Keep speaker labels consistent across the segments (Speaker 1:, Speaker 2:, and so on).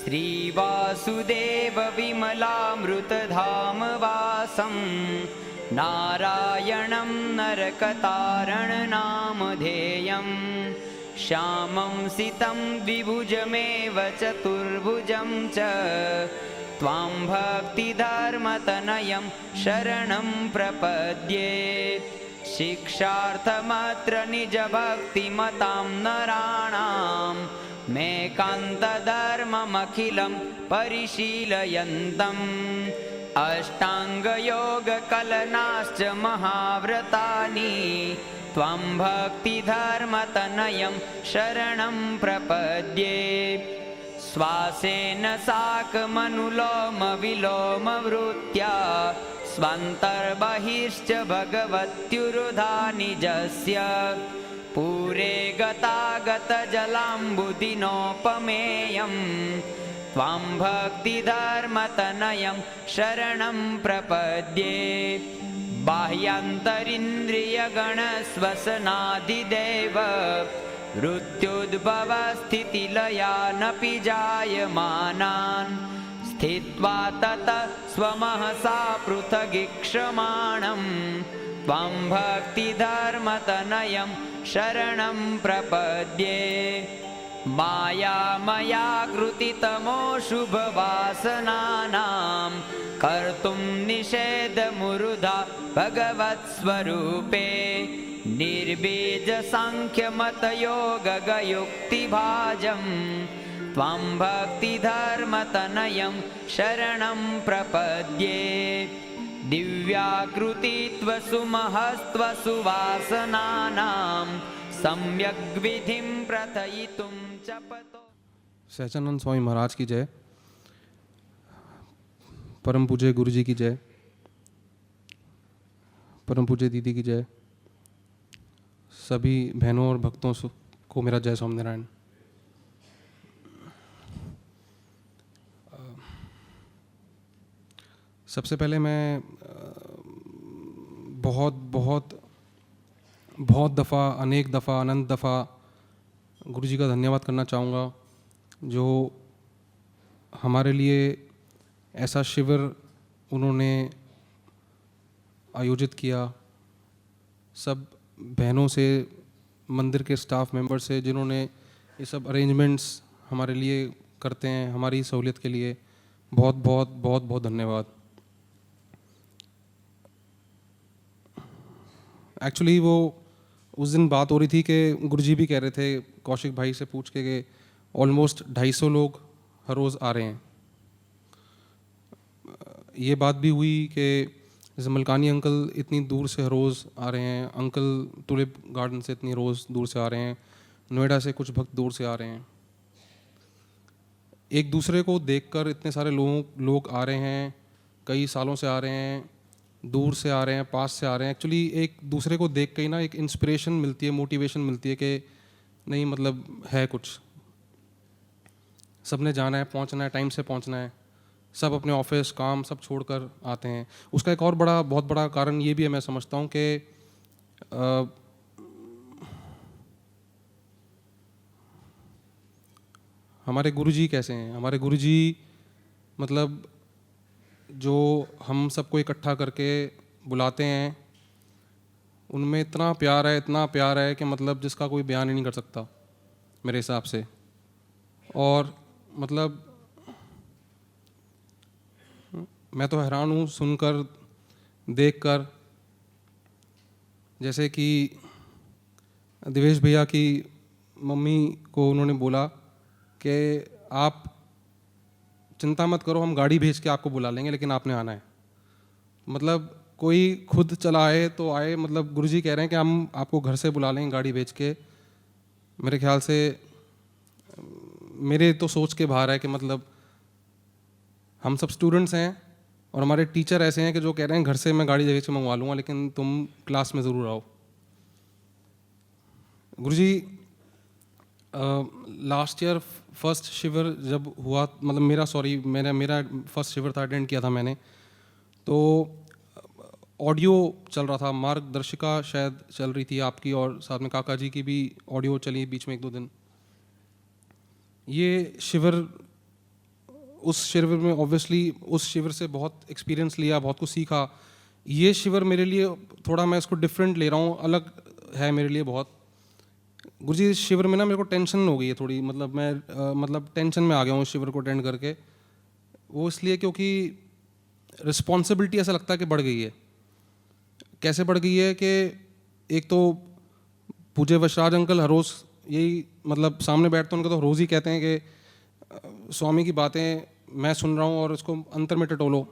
Speaker 1: श्रीवासुदेव विमलामृतधाम वासं नारायणं नरकतारणनामधेयं श्यामं सितं द्विभुजमेव चतुर्भुजं च त्वां भक्तिधर्मतनयं शरणं प्रपद्ये। शिक्षार्थमत्र निजभक्तिमतां नराणां मेकान्तधर्ममखिलं परिशीलयन्तम् अष्टाङ्गयोगकलनाश्च महाव्रतानि त्वां भक्तिधर्मतनयं शरणं प्रपद्ये। श्वासेन साकमनुलोमविलोमवृत्त्या स्वान्तर्बहिश्च भगवत्युरुधा निजस्य पूरे गतागतजलाम्बुदिनोपमेयं त्वां भक्तिधर्मतनयं शरणं प्रपद्ये। बाह्यान्तरिन्द्रियगणस्वसनादिदेव मृत्युद्भवस्थितिलयानपि जायमानान् स्थित्वा ततः स्वमहसा पृथगीक्षमाणं त्वां भक्तिधर्मतनयं शरणं प्रपद्ये। मायामयाकृतितमोऽशुभवासनानां कर्तुं निषेधमुरुधा भगवत्स्वरूपे निर्बीजसाङ्ख्यमतयोगयुक्तिभाजं त्वां भक्तिधर्मतनयं शरणं प्रपद्ये। दिव्याकृतित्वसुमहस्त्वसुवासनानां सम्यग्विधिं प्रथयितुं च पतो।
Speaker 2: सहजानंद स्वामी महाराज की जय। परम पूज्य गुरु जी की जय। परम पूज्य दीदी की जय। सभी बहनों और भक्तों को मेरा जय स्वामीनारायण। सबसे पहले मैं बहुत दफ़ा, अनेक दफ़ा, अनंत दफ़ा गुरु जी का धन्यवाद करना चाहूँगा जो हमारे लिए ऐसा शिविर उन्होंने आयोजित किया। सब बहनों से, मंदिर के स्टाफ मेंबर से, जिन्होंने ये सब अरेंजमेंट्स हमारे लिए करते हैं, हमारी सहूलियत के लिए बहुत धन्यवाद। एक्चुअली वो उस दिन बात हो रही थी कि गुरुजी भी कह रहे थे कौशिक भाई से पूछ के कि ऑलमोस्ट 250 लोग हर रोज़ आ रहे हैं। ये बात भी हुई कि जैसे मलकानी अंकल इतनी दूर से हर रोज़ आ रहे हैं, अंकल टुलिप गार्डन से इतनी रोज़ दूर से आ रहे हैं, नोएडा से कुछ भक्त दूर से आ रहे हैं। एक दूसरे को देखकर इतने सारे लोग आ रहे हैं, कई सालों से आ रहे हैं, दूर से आ रहे हैं, पास से आ रहे हैं। एक्चुअली एक दूसरे को देख के ही ना एक इंस्पिरेशन मिलती है, मोटिवेशन मिलती है कि नहीं मतलब है कुछ, सबने जाना है, पहुंचना है, टाइम से पहुंचना है। सब अपने ऑफिस काम सब छोड़कर आते हैं। उसका एक और बहुत बड़ा कारण ये भी है, मैं समझता हूँ कि हमारे गुरुजी कैसे हैं। हमारे गुरुजी मतलब जो हम सबको इकट्ठा करके बुलाते हैं, उनमें इतना प्यार है कि मतलब जिसका कोई बयान ही नहीं कर सकता मेरे हिसाब से। और मतलब मैं तो हैरान हूँ सुनकर, देखकर। जैसे कि दिवेश भैया की मम्मी को उन्होंने बोला कि आप चिंता मत करो, हम गाड़ी भेज के आपको बुला लेंगे, लेकिन आपने आना है। मतलब कोई खुद चला आए तो आए, मतलब गुरुजी कह रहे हैं कि हम आपको घर से बुला लेंगे गाड़ी भेज के। मेरे ख्याल से मेरे तो सोच के बाहर है कि मतलब हम सब स्टूडेंट्स हैं और हमारे टीचर ऐसे हैं कि जो कह रहे हैं घर से मैं गाड़ी भेज के मंगवा लूँगा, लेकिन तुम क्लास में ज़रूर आओ। गुरुजी लास्ट ईयर फर्स्ट शिविर जब हुआ, मतलब मेरा फर्स्ट शिविर था, अटेंड किया था मैंने। तो ऑडियो चल रहा था, मार्गदर्शिका शायद चल रही थी आपकी, और साथ में काका जी की भी ऑडियो चली बीच में 1-2 दिन। ये शिविर उस शिविर में ऑब्वियसली उस शिविर से बहुत एक्सपीरियंस लिया, बहुत कुछ सीखा। ये शिविर मेरे लिए थोड़ा, मैं इसको डिफरेंट ले रहा हूँ, अलग है मेरे लिए बहुत। गुरुजी इस शिविर में ना मेरे को टेंशन हो गई है थोड़ी, मतलब मैं मतलब टेंशन में आ गया हूँ इस शिविर को अटेंड करके। वो इसलिए क्योंकि रिस्पॉन्सिबिलिटी ऐसा लगता है कि बढ़ गई है। कैसे बढ़ गई है कि एक तो पूज्य वशराज अंकल हर रोज़ यही मतलब सामने बैठते हैं, उनका तो रोज़ ही कहते हैं कि स्वामी की बातें मैं सुन रहा हूँ और इसको अंतर में टटोलो।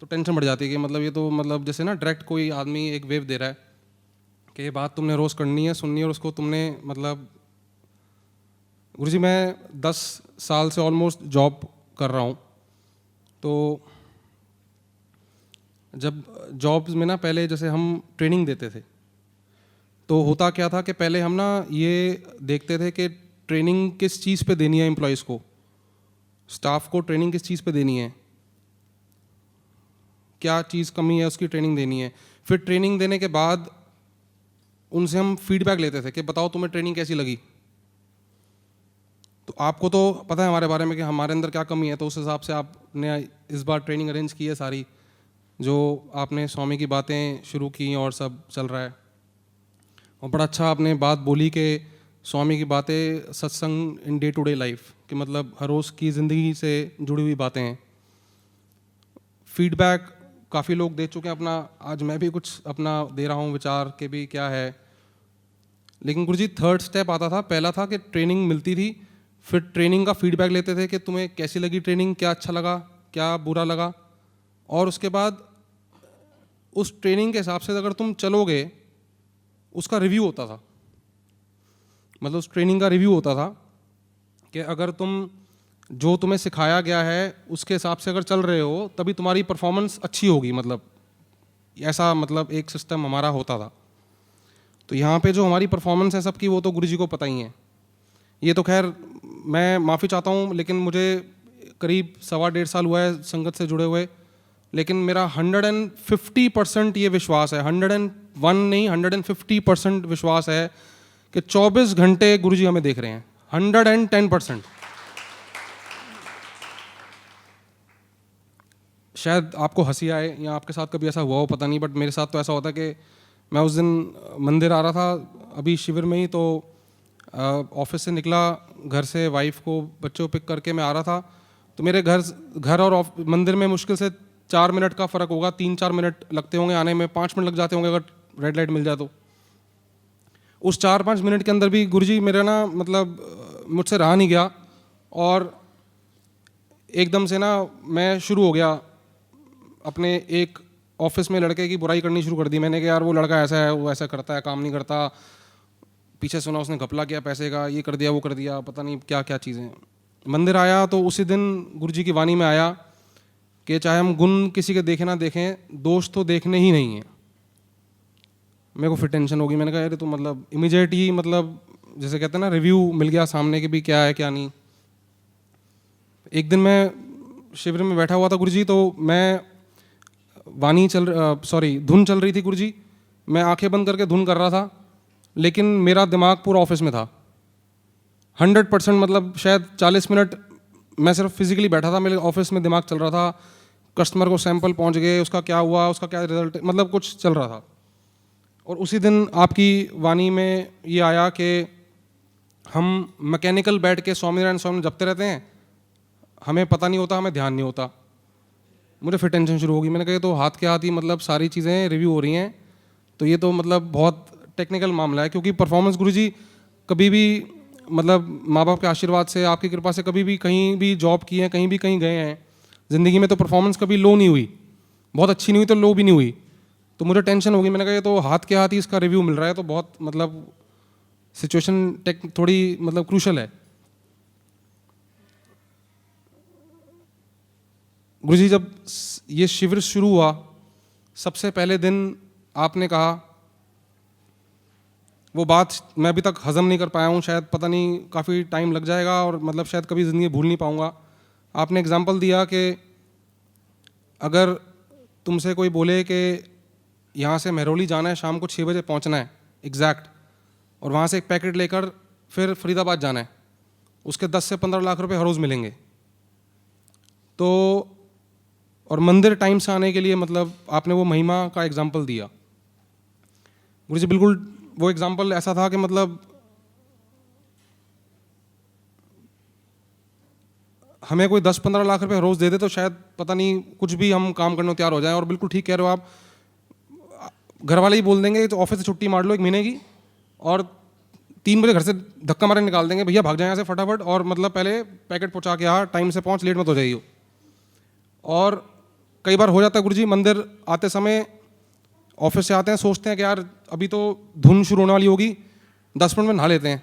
Speaker 2: तो टेंशन बढ़ जाती है कि मतलब ये तो मतलब जैसे ना डायरेक्ट कोई आदमी एक वेव दे रहा है कि ये बात तुमने रोज़ करनी है, सुननी है, और उसको तुमने मतलब। गुरुजी मैं 10 साल से ऑलमोस्ट जॉब कर रहा हूँ। तो जब जॉब्स में ना पहले जैसे हम ट्रेनिंग देते थे, तो होता क्या था कि पहले हम ना ये देखते थे कि ट्रेनिंग किस चीज़ पे देनी है एम्प्लॉयज़ को, स्टाफ को ट्रेनिंग किस चीज़ पे देनी है, क्या चीज़ कमी है उसकी ट्रेनिंग देनी है। फिर ट्रेनिंग देने के बाद उनसे हम फीडबैक लेते थे कि बताओ तुम्हें ट्रेनिंग कैसी लगी। तो आपको तो पता है हमारे बारे में कि हमारे अंदर क्या कमी है, तो उस हिसाब से आपने इस बार ट्रेनिंग अरेंज की है सारी, जो आपने स्वामी की बातें शुरू की और सब चल रहा है। और बड़ा अच्छा आपने बात बोली कि स्वामी की बातें सत्संग in day to day life, कि मतलब हर रोज़ की ज़िंदगी से जुड़ी हुई बातें हैं। फीडबैक काफ़ी लोग दे चुके हैं अपना, आज मैं भी कुछ अपना दे रहा हूँ विचार के भी क्या है। लेकिन गुरुजी थर्ड स्टेप आता था, पहला था कि ट्रेनिंग मिलती थी, फिर ट्रेनिंग का फीडबैक लेते थे कि तुम्हें कैसी लगी ट्रेनिंग, क्या अच्छा लगा, क्या बुरा लगा, और उसके बाद उस ट्रेनिंग के हिसाब से अगर तुम चलोगे उसका रिव्यू होता था। मतलब उस ट्रेनिंग का रिव्यू होता था कि अगर तुम जो तुम्हें सिखाया गया है उसके हिसाब से अगर चल रहे हो तभी तुम्हारी परफॉर्मेंस अच्छी होगी, मतलब ऐसा मतलब एक सिस्टम हमारा होता था। तो यहाँ पे जो हमारी परफॉर्मेंस है सबकी, वो तो गुरुजी को पता ही है। ये तो खैर मैं माफ़ी चाहता हूँ, लेकिन मुझे करीब 1.5 साल हुआ है संगत से जुड़े हुए, लेकिन मेरा 150% ये विश्वास है, 101 नहीं 150% विश्वास है कि 24 घंटे गुरुजी हमें देख रहे हैं, 110%। शायद आपको हंसी आए या आपके साथ कभी ऐसा हुआ हो पता नहीं, बट मेरे साथ तो ऐसा होता है कि मैं उस दिन मंदिर आ रहा था अभी शिविर में ही, तो ऑफिस से निकला घर से, वाइफ को बच्चों पिक करके मैं आ रहा था, तो मेरे घर और मंदिर में मुश्किल से 4 मिनट का फ़र्क होगा, 3-4 मिनट लगते होंगे आने में, 5 मिनट लग जाते होंगे अगर रेड लाइट मिल जाए तो। उस 4-5 मिनट के अंदर भी गुरुजी मेरा ना मतलब मुझसे रहा नहीं गया, और एकदम से ना मैं शुरू हो गया अपने एक ऑफिस में लड़के की बुराई करनी शुरू कर दी मैंने कि यार वो लड़का ऐसा है, वो ऐसा करता है, काम नहीं करता, पीछे सुना उसने घपला किया पैसे का, ये कर दिया वो कर दिया, पता नहीं क्या क्या चीज़ें। मंदिर आया तो उसी दिन गुरुजी की वाणी में आया कि चाहे हम गुण किसी के देखें ना देखें, दोष तो देखने ही नहीं है। मेरे को फिर टेंशन होगी, मैंने कहा यार तो मतलब इमीडिएट ही मतलब जैसे कहते हैं ना रिव्यू मिल गया सामने कि भी क्या है क्या नहीं। एक दिन मैं शिविर में बैठा हुआ था गुरुजी, तो मैं धुन चल रही थी गुरुजी, मैं आंखें बंद करके धुन कर रहा था, लेकिन मेरा दिमाग पूरा ऑफिस में था 100%। मतलब शायद 40 मिनट मैं सिर्फ फिजिकली बैठा था, मेरे ऑफिस में दिमाग चल रहा था, कस्टमर को सैंपल पहुंच गए, उसका क्या हुआ, उसका क्या रिजल्ट, मतलब कुछ चल रहा था। और उसी दिन आपकी वाणी में ये आया कि हम मैकेनिकल बैठ के स्वामीनारायण स्वामी जपते रहते हैं, हमें पता नहीं होता, हमें ध्यान नहीं होता। मुझे फिर टेंशन शुरू होगी, मैंने कहा तो हाथ के हाथ ही मतलब सारी चीज़ें रिव्यू हो रही हैं, तो ये तो मतलब बहुत टेक्निकल मामला है। क्योंकि परफॉर्मेंस गुरुजी कभी भी मतलब माँ बाप के आशीर्वाद से, आपकी कृपा से कभी भी कहीं भी जॉब की है, कहीं भी कहीं गए हैं ज़िंदगी में, तो परफॉर्मेंस कभी लो नहीं हुई, बहुत अच्छी नहीं हुई तो लो भी नहीं हुई। तो मुझे टेंशन होगी, मैंने कहा ये तो हाथ के हाथ ही इसका रिव्यू मिल रहा है, तो बहुत मतलब सिचुएशन थोड़ी मतलब क्रूशल है। गुरुजी जब ये शिविर शुरू हुआ सबसे पहले दिन आपने कहा, वो बात मैं अभी तक हजम नहीं कर पाया हूँ, शायद पता नहीं काफ़ी टाइम लग जाएगा और मतलब शायद कभी ज़िंदगी भूल नहीं पाऊँगा। आपने एग्जांपल दिया कि अगर तुमसे कोई बोले कि यहाँ से महरौली जाना है, शाम को 6 बजे पहुँचना है एग्जैक्ट, और वहाँ से एक पैकेट लेकर फिर फरीदाबाद जाना है, उसके 10 से 15 लाख रुपए हर रोज़ मिलेंगे। तो और मंदिर टाइम से आने के लिए मतलब आपने वो महिमा का एग्जाम्पल दिया गुरु जी, बिल्कुल वो एग्जाम्पल ऐसा था कि मतलब हमें कोई 10-15 लाख रुपए रोज़ दे दे तो शायद पता नहीं कुछ भी हम काम करने को तैयार हो जाएं। और बिल्कुल ठीक कह रहे हो आप, घर वाले ही बोल देंगे तो ऑफिस से छुट्टी मार लो 1 महीने की, और 3 बजे घर से धक्का मारे निकाल देंगे, भैया भाग जाए यहाँ से फटाफट, और मतलब पहले पैकेट पहुँचा के आ, टाइम से पहुँच, लेट मत हो जाइए। और कई बार हो जाता है गुरु जी, मंदिर आते समय ऑफिस से आते हैं, सोचते हैं कि यार अभी तो धुन शुरू होने वाली होगी, 10 मिनट में नहा लेते हैं,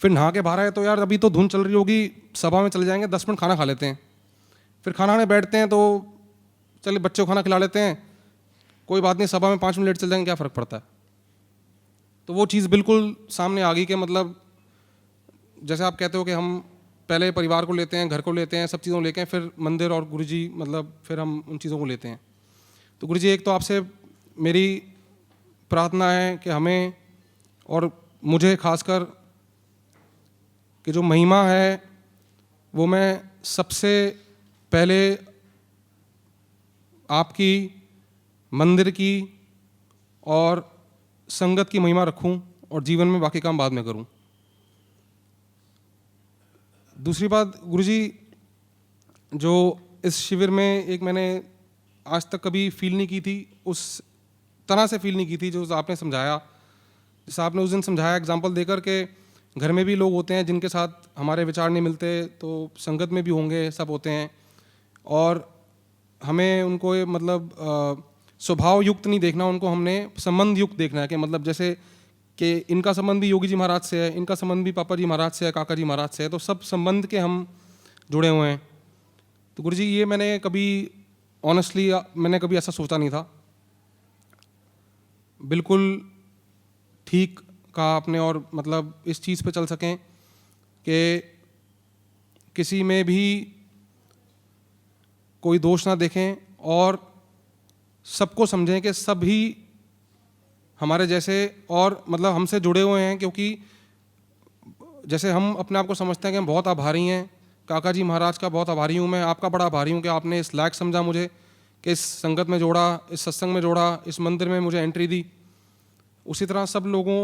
Speaker 2: फिर नहा के बाहर आए तो यार अभी तो धुन चल रही होगी, सभा में चले जाएंगे, 10 मिनट खाना खा लेते हैं, फिर खाना खाने बैठते हैं तो चलिए बच्चों को खाना खिला लेते हैं, कोई बात नहीं, सभा में 5 मिनट लेट चल जाएंगे, क्या फ़र्क पड़ता है। तो वो चीज़ बिल्कुल सामने आ गई कि मतलब जैसे आप कहते हो कि हम पहले परिवार को लेते हैं, घर को लेते हैं, सब चीज़ों को लेके फिर मंदिर और गुरुजी, मतलब फिर हम उन चीज़ों को लेते हैं। तो गुरुजी, एक तो आपसे मेरी प्रार्थना है कि हमें और मुझे खासकर कि जो महिमा है वो मैं सबसे पहले आपकी, मंदिर की और संगत की महिमा रखूं और जीवन में बाकी काम बाद में करूं। दूसरी बात गुरुजी, जो इस शिविर में एक मैंने आज तक कभी फील नहीं की थी, उस तरह से फील नहीं की थी जो आपने समझाया, जैसे आपने उस दिन समझाया एग्जाम्पल देकर के घर में भी लोग होते हैं जिनके साथ हमारे विचार नहीं मिलते, तो संगत में भी होंगे, सब होते हैं, और हमें उनको मतलब स्वभाव युक्त नहीं देखना, उनको हमने संबंध युक्त देखना है कि मतलब जैसे कि इनका संबंध भी योगी जी महाराज से है, इनका संबंध भी पापा जी महाराज से है, काका जी महाराज से है, तो सब संबंध के हम जुड़े हुए हैं। तो गुरुजी, ये मैंने कभी ऑनेस्टली मैंने कभी ऐसा सोचा नहीं था। बिल्कुल ठीक कहा आपने, और मतलब इस चीज़ पे चल सकें कि किसी में भी कोई दोष ना देखें और सबको समझें कि सभी हमारे जैसे और मतलब हमसे जुड़े हुए हैं, क्योंकि जैसे हम अपने आप को समझते हैं कि हम बहुत आभारी हैं, काका जी महाराज का बहुत आभारी हूँ मैं, आपका बड़ा आभारी हूँ कि आपने इस लायक समझा मुझे, कि इस संगत में जोड़ा, इस सत्संग में जोड़ा, इस मंदिर में मुझे एंट्री दी। उसी तरह सब लोगों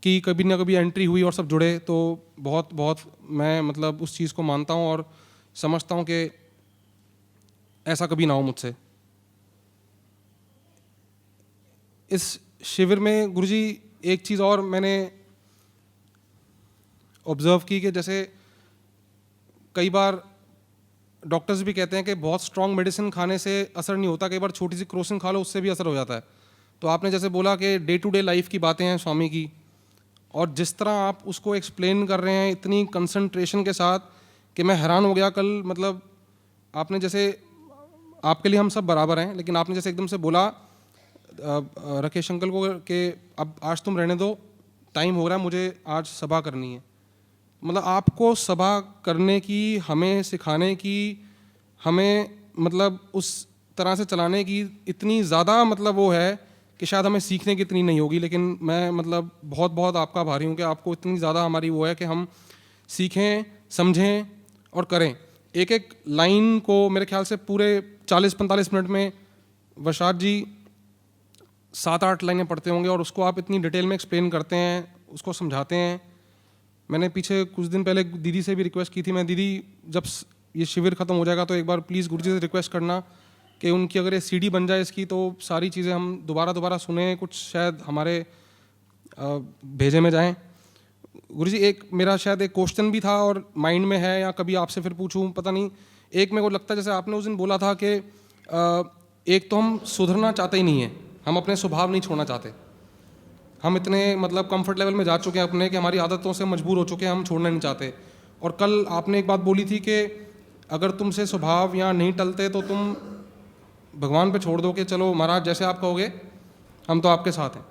Speaker 2: की कभी ना कभी एंट्री हुई और सब जुड़े, तो बहुत बहुत मैं मतलब उस चीज़ को मानता हूँ और समझता हूँ कि ऐसा कभी ना हो मुझसे। इस शिविर में गुरुजी एक चीज़ और मैंने ऑब्जर्व की कि जैसे कई बार डॉक्टर्स भी कहते हैं कि बहुत स्ट्रॉन्ग मेडिसिन खाने से असर नहीं होता, कई बार छोटी सी क्रोसिन खा लो उससे भी असर हो जाता है। तो आपने जैसे बोला कि डे टू डे लाइफ की बातें हैं स्वामी की, और जिस तरह आप उसको एक्सप्लेन कर रहे हैं इतनी कंसंट्रेशन के साथ कि मैं हैरान हो गया कल। मतलब आपने जैसे, आपके लिए हम सब बराबर हैं, लेकिन आपने जैसे एकदम से बोला राकेश अंकल को कि अब आज तुम रहने दो, टाइम हो रहा है, मुझे आज सभा करनी है। मतलब आपको सभा करने की, हमें सिखाने की, हमें मतलब उस तरह से चलाने की इतनी ज़्यादा मतलब वो है कि शायद हमें सीखने की इतनी नहीं होगी, लेकिन मैं मतलब बहुत बहुत आपका आभारी हूँ कि आपको इतनी ज़्यादा हमारी वो है कि हम सीखें, समझें और करें। एक एक लाइन को मेरे ख्याल से पूरे 40-45 मिनट में वशाद जी 7-8 लाइनें पढ़ते होंगे, और उसको आप इतनी डिटेल में एक्सप्लेन करते हैं, उसको समझाते हैं। मैंने पीछे कुछ दिन पहले दीदी से भी रिक्वेस्ट की थी, मैं दीदी जब ये शिविर ख़त्म हो जाएगा तो एक बार प्लीज़ गुरुजी से रिक्वेस्ट करना कि उनकी अगर ये सीडी बन जाए इसकी, तो सारी चीज़ें हम दोबारा सुने, कुछ शायद हमारे भेजे में जाएं। गुरुजी, एक मेरा शायद एक क्वेश्चन भी था और माइंड में है, या कभी आपसे फिर पूछूं, पता नहीं। एक मेरे को लगता है जैसे आपने उस दिन बोला था कि एक तो हम सुधरना चाहते ही नहीं है, हम अपने स्वभाव नहीं छोड़ना चाहते, हम इतने मतलब कंफर्ट लेवल में जा चुके हैं अपने कि हमारी आदतों से मजबूर हो चुके हैं, हम छोड़ना नहीं चाहते। और कल आपने एक बात बोली थी कि अगर तुमसे स्वभाव यहाँ नहीं टलते तो तुम भगवान पे छोड़ दो कि चलो महाराज जैसे आप कहोगे हम तो आपके साथ हैं।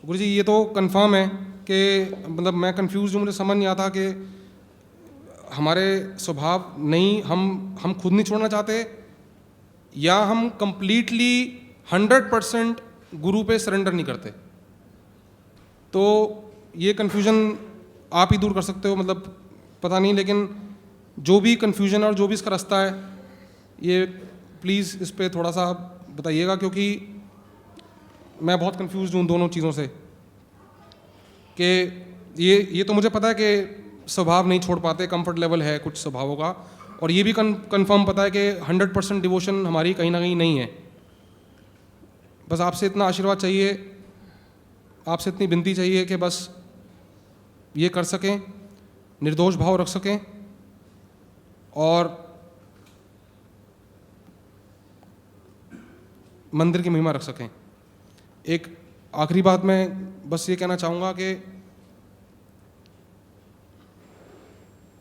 Speaker 2: गुरुजी, ये तो कंफर्म है कि मतलब मैं कंफ्यूज हूँ, मुझे समझ नहीं आता कि हमारे स्वभाव नहीं, हम खुद नहीं छोड़ना चाहते, या हम कंप्लीटली 100% गुरु पे सरेंडर नहीं करते। तो ये कन्फ्यूज़न आप ही दूर कर सकते हो, मतलब पता नहीं, लेकिन जो भी कन्फ्यूजन है और जो भी इसका रास्ता है, ये प्लीज़ इस पे थोड़ा सा बताइएगा, क्योंकि मैं बहुत कंफ्यूज हूँ दोनों चीज़ों से। कि ये तो मुझे पता है कि स्वभाव नहीं छोड़ पाते, कंफर्ट लेवल है कुछ स्वभावों का, और ये भी कंफर्म पता है कि 100% डिवोशन हमारी कहीं ना कहीं नहीं है। बस आपसे इतना आशीर्वाद चाहिए, आपसे इतनी विनती चाहिए कि बस ये कर सकें, निर्दोष भाव रख सकें, और मंदिर की महिमा रख सकें। एक आखिरी बात मैं बस ये कहना चाहूँगा कि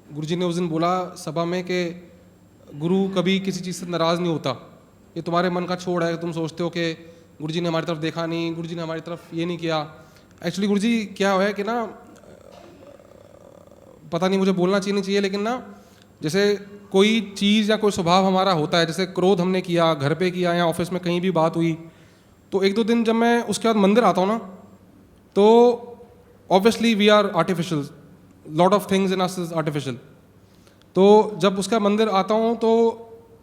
Speaker 2: गुरुजी ने उस दिन बोला सभा में कि गुरु कभी किसी चीज़ से नाराज़ नहीं होता, ये तुम्हारे मन का छोड़ है, तुम सोचते हो कि गुरुजी ने हमारी तरफ देखा नहीं, गुरुजी ने हमारी तरफ ये नहीं किया। एक्चुअली गुरुजी क्या है कि ना, पता नहीं मुझे बोलना चाहिए नहीं चाहिए, लेकिन ना जैसे कोई चीज़ या कोई स्वभाव हमारा होता है, जैसे क्रोध हमने किया, घर पे किया या ऑफिस में कहीं भी बात हुई, तो एक दो दिन जब मैं उसके बाद मंदिर आता हूँ ना, तो obviously we are artificial, lot of things in us is artificial. तो जब उसका मंदिर आता हूँ तो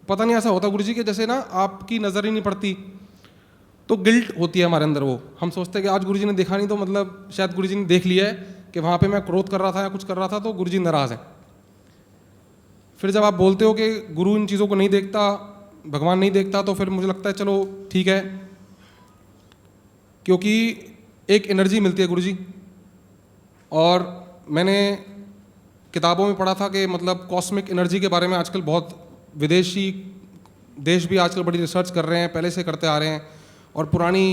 Speaker 2: पता नहीं ऐसा होता गुरुजी कि जैसे ना आपकी नज़र ही नहीं पड़ती, तो गिल्ट होती है हमारे अंदर। वो हम सोचते हैं कि आज गुरुजी ने देखा नहीं, तो मतलब शायद गुरुजी ने देख लिया है कि वहाँ पे मैं क्रोध कर रहा था या कुछ कर रहा था, तो गुरुजी नाराज़ है। फिर जब आप बोलते हो कि गुरु इन चीज़ों को नहीं देखता, भगवान नहीं देखता, तो फिर मुझे लगता है चलो ठीक है, क्योंकि एक एनर्जी मिलती है गुरुजी। और मैंने किताबों में पढ़ा था कि मतलब कॉस्मिक एनर्जी के बारे में आजकल बहुत विदेशी देश भी आजकल बड़ी रिसर्च कर रहे हैं, पहले से करते आ रहे हैं। और पुरानी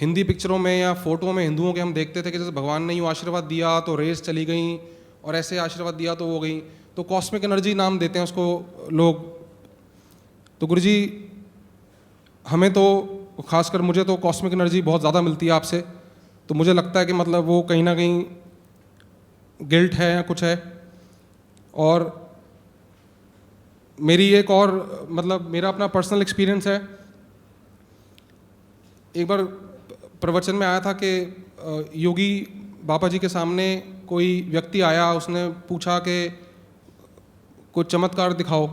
Speaker 2: हिंदी पिक्चरों में या फोटो में हिंदुओं के हम देखते थे कि जैसे भगवान ने यूँ आशीर्वाद दिया तो रेस चली गई, और ऐसे आशीर्वाद दिया तो वो गई, तो कॉस्मिक एनर्जी नाम देते हैं उसको लोग। तो गुरुजी हमें तो, खासकर मुझे तो कॉस्मिक एनर्जी बहुत ज़्यादा मिलती है आपसे, तो मुझे लगता है कि मतलब वो कहीं ना कहीं गिल्ट है या कुछ है। और मेरी एक और मतलब मेरा अपना पर्सनल एक्सपीरियंस है। एक बार प्रवचन में आया था कि योगी बाबा जी के सामने कोई व्यक्ति आया, उसने पूछा कि कोई चमत्कार दिखाओ।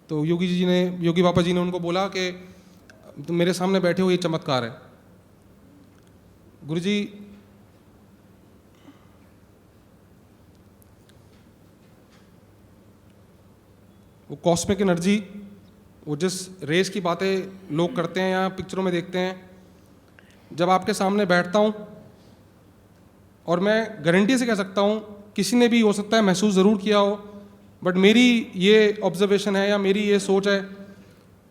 Speaker 2: तो योगी बाबा जी ने उनको बोला कि तुम मेरे सामने बैठे हो, ये चमत्कार है। गुरुजी वो कॉस्मिक एनर्जी, वो जिस रेस की बातें लोग करते हैं या पिक्चरों में देखते हैं, जब आपके सामने बैठता हूँ, और मैं गारंटी से कह सकता हूँ किसी ने भी हो सकता है महसूस ज़रूर किया हो, बट मेरी ये ऑब्जर्वेशन है या मेरी ये सोच है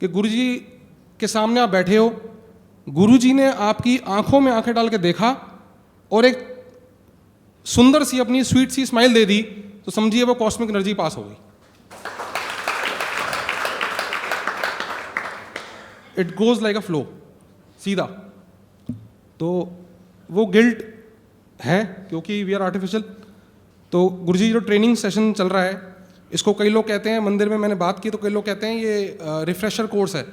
Speaker 2: कि गुरुजी के सामने आप बैठे हो, गुरुजी ने आपकी आंखों में आंखें डाल के देखा और एक सुंदर सी अपनी स्वीट सी स्माइल दे दी, तो समझिए वो कॉस्मिक एनर्जी पास हो गई। It goes like a flow, सीधा। तो वो गिल्ट है क्योंकि वी आर आर्टिफिशियल। तो गुरुजी जो ट्रेनिंग सेशन चल रहा है, इसको कई लोग कहते हैं, मंदिर में मैंने बात की तो कई लोग कहते हैं ये रिफ्रेशर कोर्स है,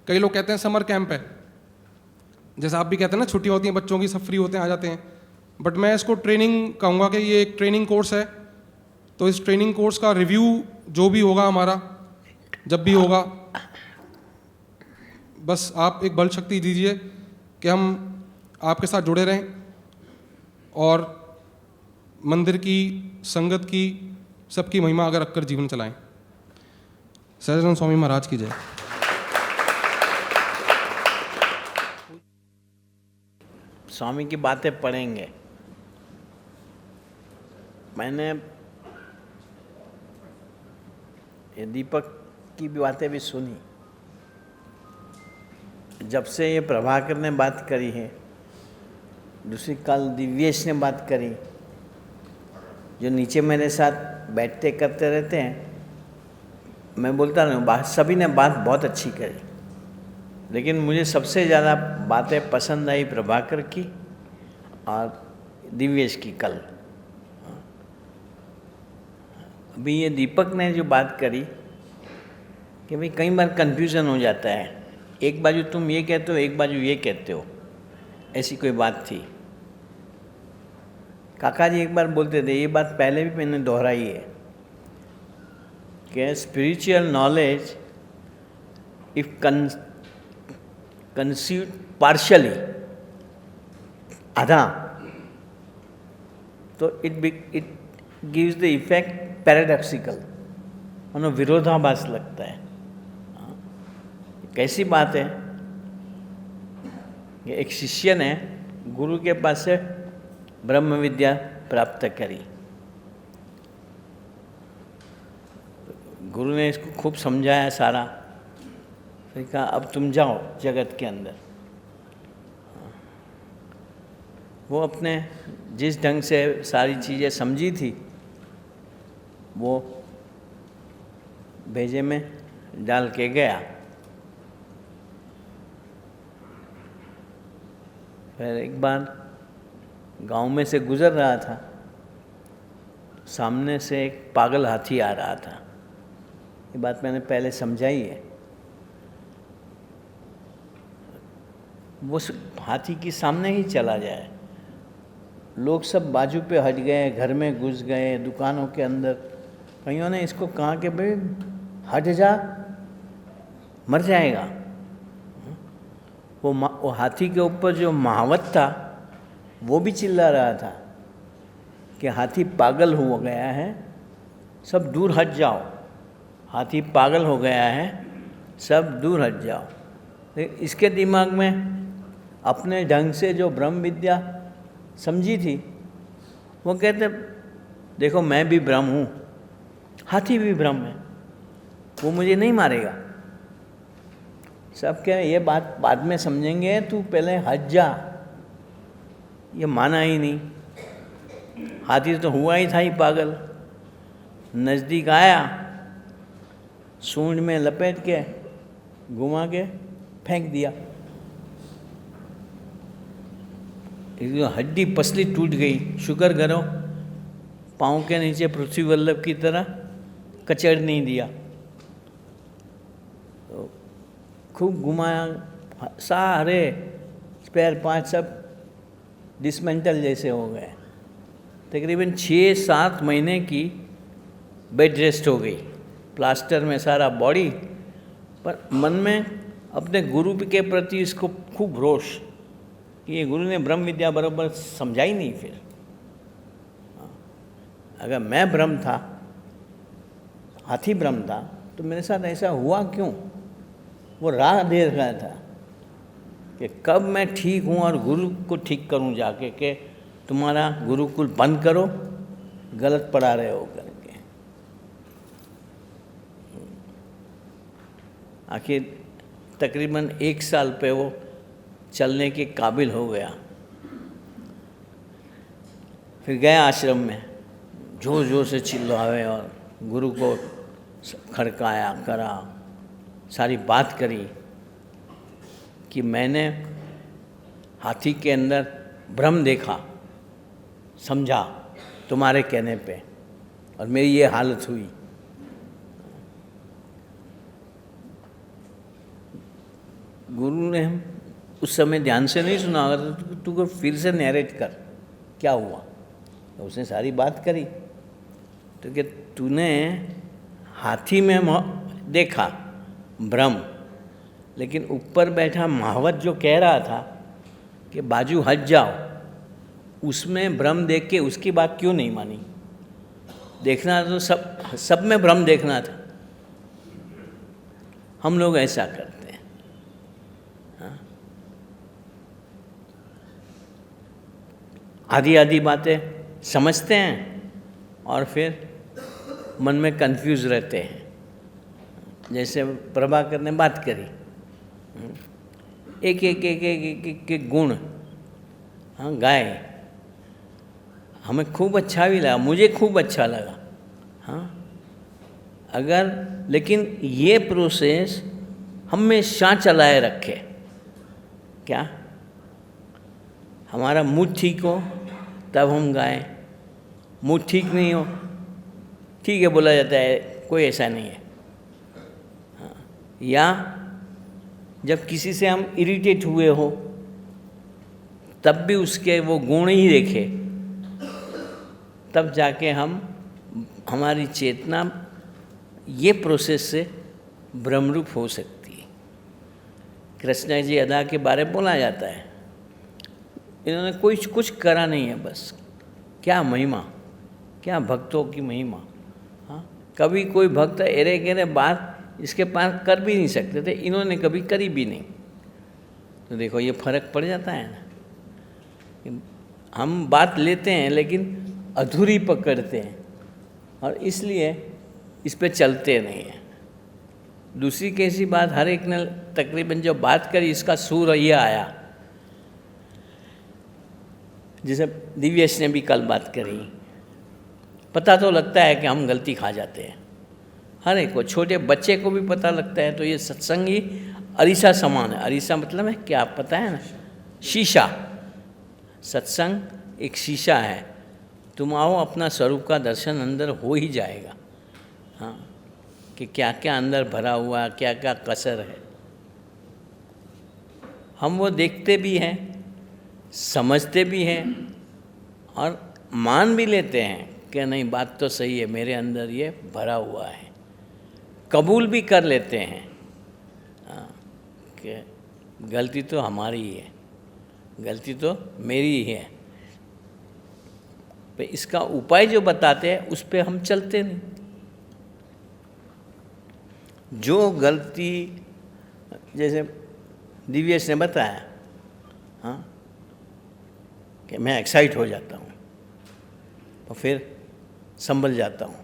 Speaker 2: कई लोग कहते हैं समर कैंप है। जैसे आप भी कहते हैं ना छुट्टियाँ होती हैं बच्चों की, सब फ्री होते हैं आ जाते हैं, बट मैं इसको ट्रेनिंग कहूँगा कि ये एक ट्रेनिंग कोर्स है। तो इस ट्रेनिंग कोर्स का रिव्यू जो भी होगा हमारा, जब भी होगा, बस आप एक बल शक्ति दीजिए कि हम आपके साथ जुड़े रहें और मंदिर की, संगत की, सबकी महिमा अगर रखकर जीवन चलाएं। सहजानंद स्वामी महाराज की जय।
Speaker 3: स्वामी की बातें पढ़ेंगे। मैंने ये दीपक की भी बातें भी सुनी। जब से ये प्रभाकर ने बात करी है, दूसरी कल दिव्येश ने बात करी, जो नीचे मेरे साथ बैठते करते रहते हैं, मैं बोलता नहीं बात, सभी ने बात बहुत अच्छी करी, लेकिन मुझे सबसे ज़्यादा बातें पसंद आई प्रभाकर की और दिव्येश की कल। अभी ये दीपक ने जो बात करी कि भाई कई बार कन्फ्यूज़न हो जाता है, एक बाजू तुम ये कहते हो, एक बाजू ये कहते हो, ऐसी कोई बात थी। काका जी एक बार बोलते थे, ये बात पहले भी मैंने दोहराई है कि spiritual knowledge if conceived partially आधा, तो it gives the effect paradoxical, मानो विरोधाभास लगता है। कैसी बात है कि एक शिष्य ने गुरु के पास से ब्रह्म विद्या प्राप्त करी। गुरु ने इसको खूब समझाया सारा, फिर कहा अब तुम जाओ जगत के अंदर। वो अपने जिस ढंग से सारी चीज़ें समझी थी वो भेजे में डाल के गया। फिर एक बार गांव में से गुजर रहा था, सामने से एक पागल हाथी आ रहा था। ये बात मैंने पहले समझाई है। वो हाथी के सामने ही चला जाए, लोग सब बाजू पे हट गए, घर में घुस गए, दुकानों के अंदर। कईयों ने इसको कहा कि भाई हट जा, मर जाएगा। वो हाथी के ऊपर जो महावत था वो भी चिल्ला रहा था कि हाथी पागल हो गया है, सब दूर हट जाओ। हाथी पागल हो गया है, सब दूर हट जाओ। तो इसके दिमाग में अपने ढंग से जो ब्रह्म विद्या समझी थी, वो कहते देखो मैं भी ब्रह्म हूँ, हाथी भी ब्रह्म है, वो मुझे नहीं मारेगा। सब क्या ये बात बाद में समझेंगे, तू पहले हट जा। ये माना ही नहीं। हाथी तो हुआ ही था ही पागल। नज़दीक आया, सूंड में लपेट के घुमा के फेंक दिया। हड्डी पसली टूट गई। शुक्र करो पाँव के नीचे पृथ्वी वल्लभ की तरह कचड़ नहीं दिया। तो खूब घुमाया, सारे स्पेयर पार्ट सब डिसमेंटल जैसे हो गए। तकरीबन 6-7 महीने की बेड रेस्ट हो गई, प्लास्टर में सारा बॉडी, पर मन में अपने गुरु के प्रति इसको खूब रोष कि ये गुरु ने ब्रह्म विद्या बराबर समझाई नहीं। फिर अगर मैं ब्रह्म था, हाथी ब्रह्म था, तो मेरे साथ ऐसा हुआ क्यों? वो राह दे रहा था कि कब मैं ठीक हूँ और गुरु को ठीक करूँ जाके, कि तुम्हारा गुरुकुल बंद करो, गलत पढ़ा रहे हो करके। आखिर तकरीबन 1 साल पे वो चलने के काबिल हो गया। फिर गया आश्रम में, जोर जोर से चिल्लाए और गुरु को खड़काया करा, सारी बात करी कि मैंने हाथी के अंदर ब्रह्म देखा, समझा तुम्हारे कहने पे, और मेरी ये हालत हुई। गुरु ने उस समय ध्यान से नहीं सुना होगा, तो तू फिर से नैरेट कर क्या हुआ। तो उसने सारी बात करी। तो कि तूने हाथी में देखा ब्रह्म, लेकिन ऊपर बैठा महावत जो कह रहा था कि बाजू हट जाओ, उसमें ब्रह्म देख के उसकी बात क्यों नहीं मानी? देखना तो सब में ब्रह्म देखना था। हम लोग ऐसा करते हैं। हाँ? आधी आधी बातें समझते हैं और फिर मन में कंफ्यूज रहते हैं। जैसे प्रभाकर ने बात करी, एक एक एक एक एक एक, एक गुण हाँ गाय, हमें खूब अच्छा भी लगा, मुझे खूब अच्छा लगा। हाँ, अगर लेकिन ये प्रोसेस हमेशा चलाए रखे, क्या हमारा मूड ठीक हो तब हम गाएं, मूड ठीक नहीं हो, ठीक है बोला जाता है, कोई ऐसा नहीं है। हाँ, या जब किसी से हम इरिटेट हुए हो तब भी उसके वो गुण ही देखे, तब जाके हम हमारी चेतना ये प्रोसेस से ब्रह्मरूप हो सकती है। कृष्ण जी अदा के बारे में बोला जाता है, इन्होंने कुछ करा नहीं है, बस क्या महिमा, क्या भक्तों की महिमा। हाँ, कभी कोई भक्त एरे गेरे बात इसके पास कर भी नहीं सकते थे, इन्होंने कभी करी भी नहीं। तो देखो ये फर्क पड़ जाता है ना, हम बात लेते हैं लेकिन अधूरी पकड़ते हैं और इसलिए इस पे चलते नहीं हैं। दूसरी कैसी बात, हर एक ने तकरीबन जो बात करी इसका सूर ये आया, जैसे दिव्येश ने भी कल बात करी, पता तो लगता है कि हम गलती खा जाते हैं, हर एक को, छोटे बच्चे को भी पता लगता है। तो ये सत्संग ही अरीसा समान है। अरीसा मतलब है क्या, पता है ना, शीशा। सत्संग एक शीशा है, तुम आओ अपना स्वरूप का दर्शन अंदर हो ही जाएगा। हाँ, कि क्या क्या अंदर भरा हुआ, क्या क्या कसर है, हम वो देखते भी हैं, समझते भी हैं और मान भी लेते हैं कि नहीं बात तो सही है, मेरे अंदर ये भरा हुआ है, कबूल भी कर लेते हैं। हाँ, कि गलती तो हमारी ही है, गलती तो मेरी ही है। पे इसका उपाय जो बताते हैं उस पे हम चलते नहीं। जो गलती, जैसे दिव्येश ने बताया, हाँ, कि मैं एक्साइट हो जाता हूँ और फिर संभल जाता हूँ।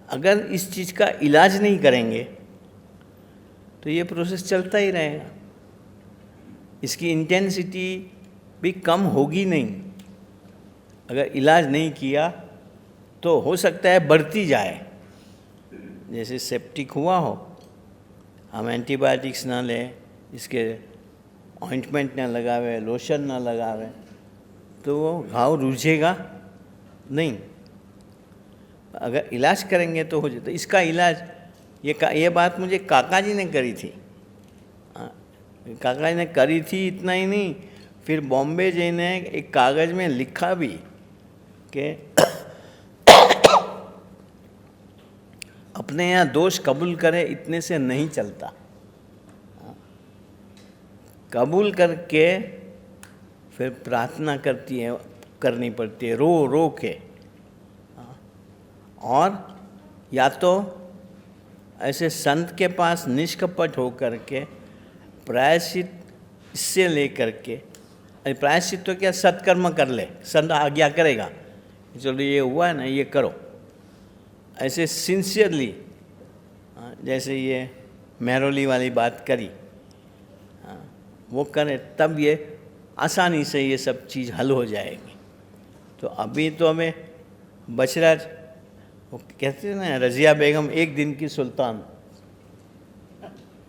Speaker 3: अगर इस चीज़ का इलाज नहीं करेंगे तो ये प्रोसेस चलता ही रहेगा, इसकी इंटेंसिटी भी कम होगी नहीं। अगर इलाज नहीं किया तो हो सकता है बढ़ती जाए। जैसे सेप्टिक हुआ हो, हम एंटीबायोटिक्स ना लें, इसके ऑइंटमेंट ना लगावे, लोशन ना लगावे, तो वो घाव रूझेगा नहीं। अगर इलाज करेंगे तो हो जाता। इसका इलाज, ये बात मुझे काका जी ने करी थी। काका जी ने करी थी, इतना ही नहीं, फिर बॉम्बे जी ने एक कागज़ में लिखा भी कि अपने यहाँ दोष कबूल करे, इतने से नहीं चलता, कबूल करके फिर प्रार्थना करनी पड़ती है, रो रो के। और या तो ऐसे संत के पास निष्कपट हो करके प्रायश्चित इससे ले करके, प्रायश्चित तो क्या, सत्कर्म कर ले, संत आज्ञा करेगा, चलो ये हुआ है ना, ये करो, ऐसे सिंसियरली, जैसे ये मेहरौली वाली बात करी, वो करें, तब ये आसानी से ये सब चीज़ हल हो जाएगी। तो अभी तो हमें बचराज, वो कहते हैं ना, रज़िया बेगम एक दिन की सुल्तान,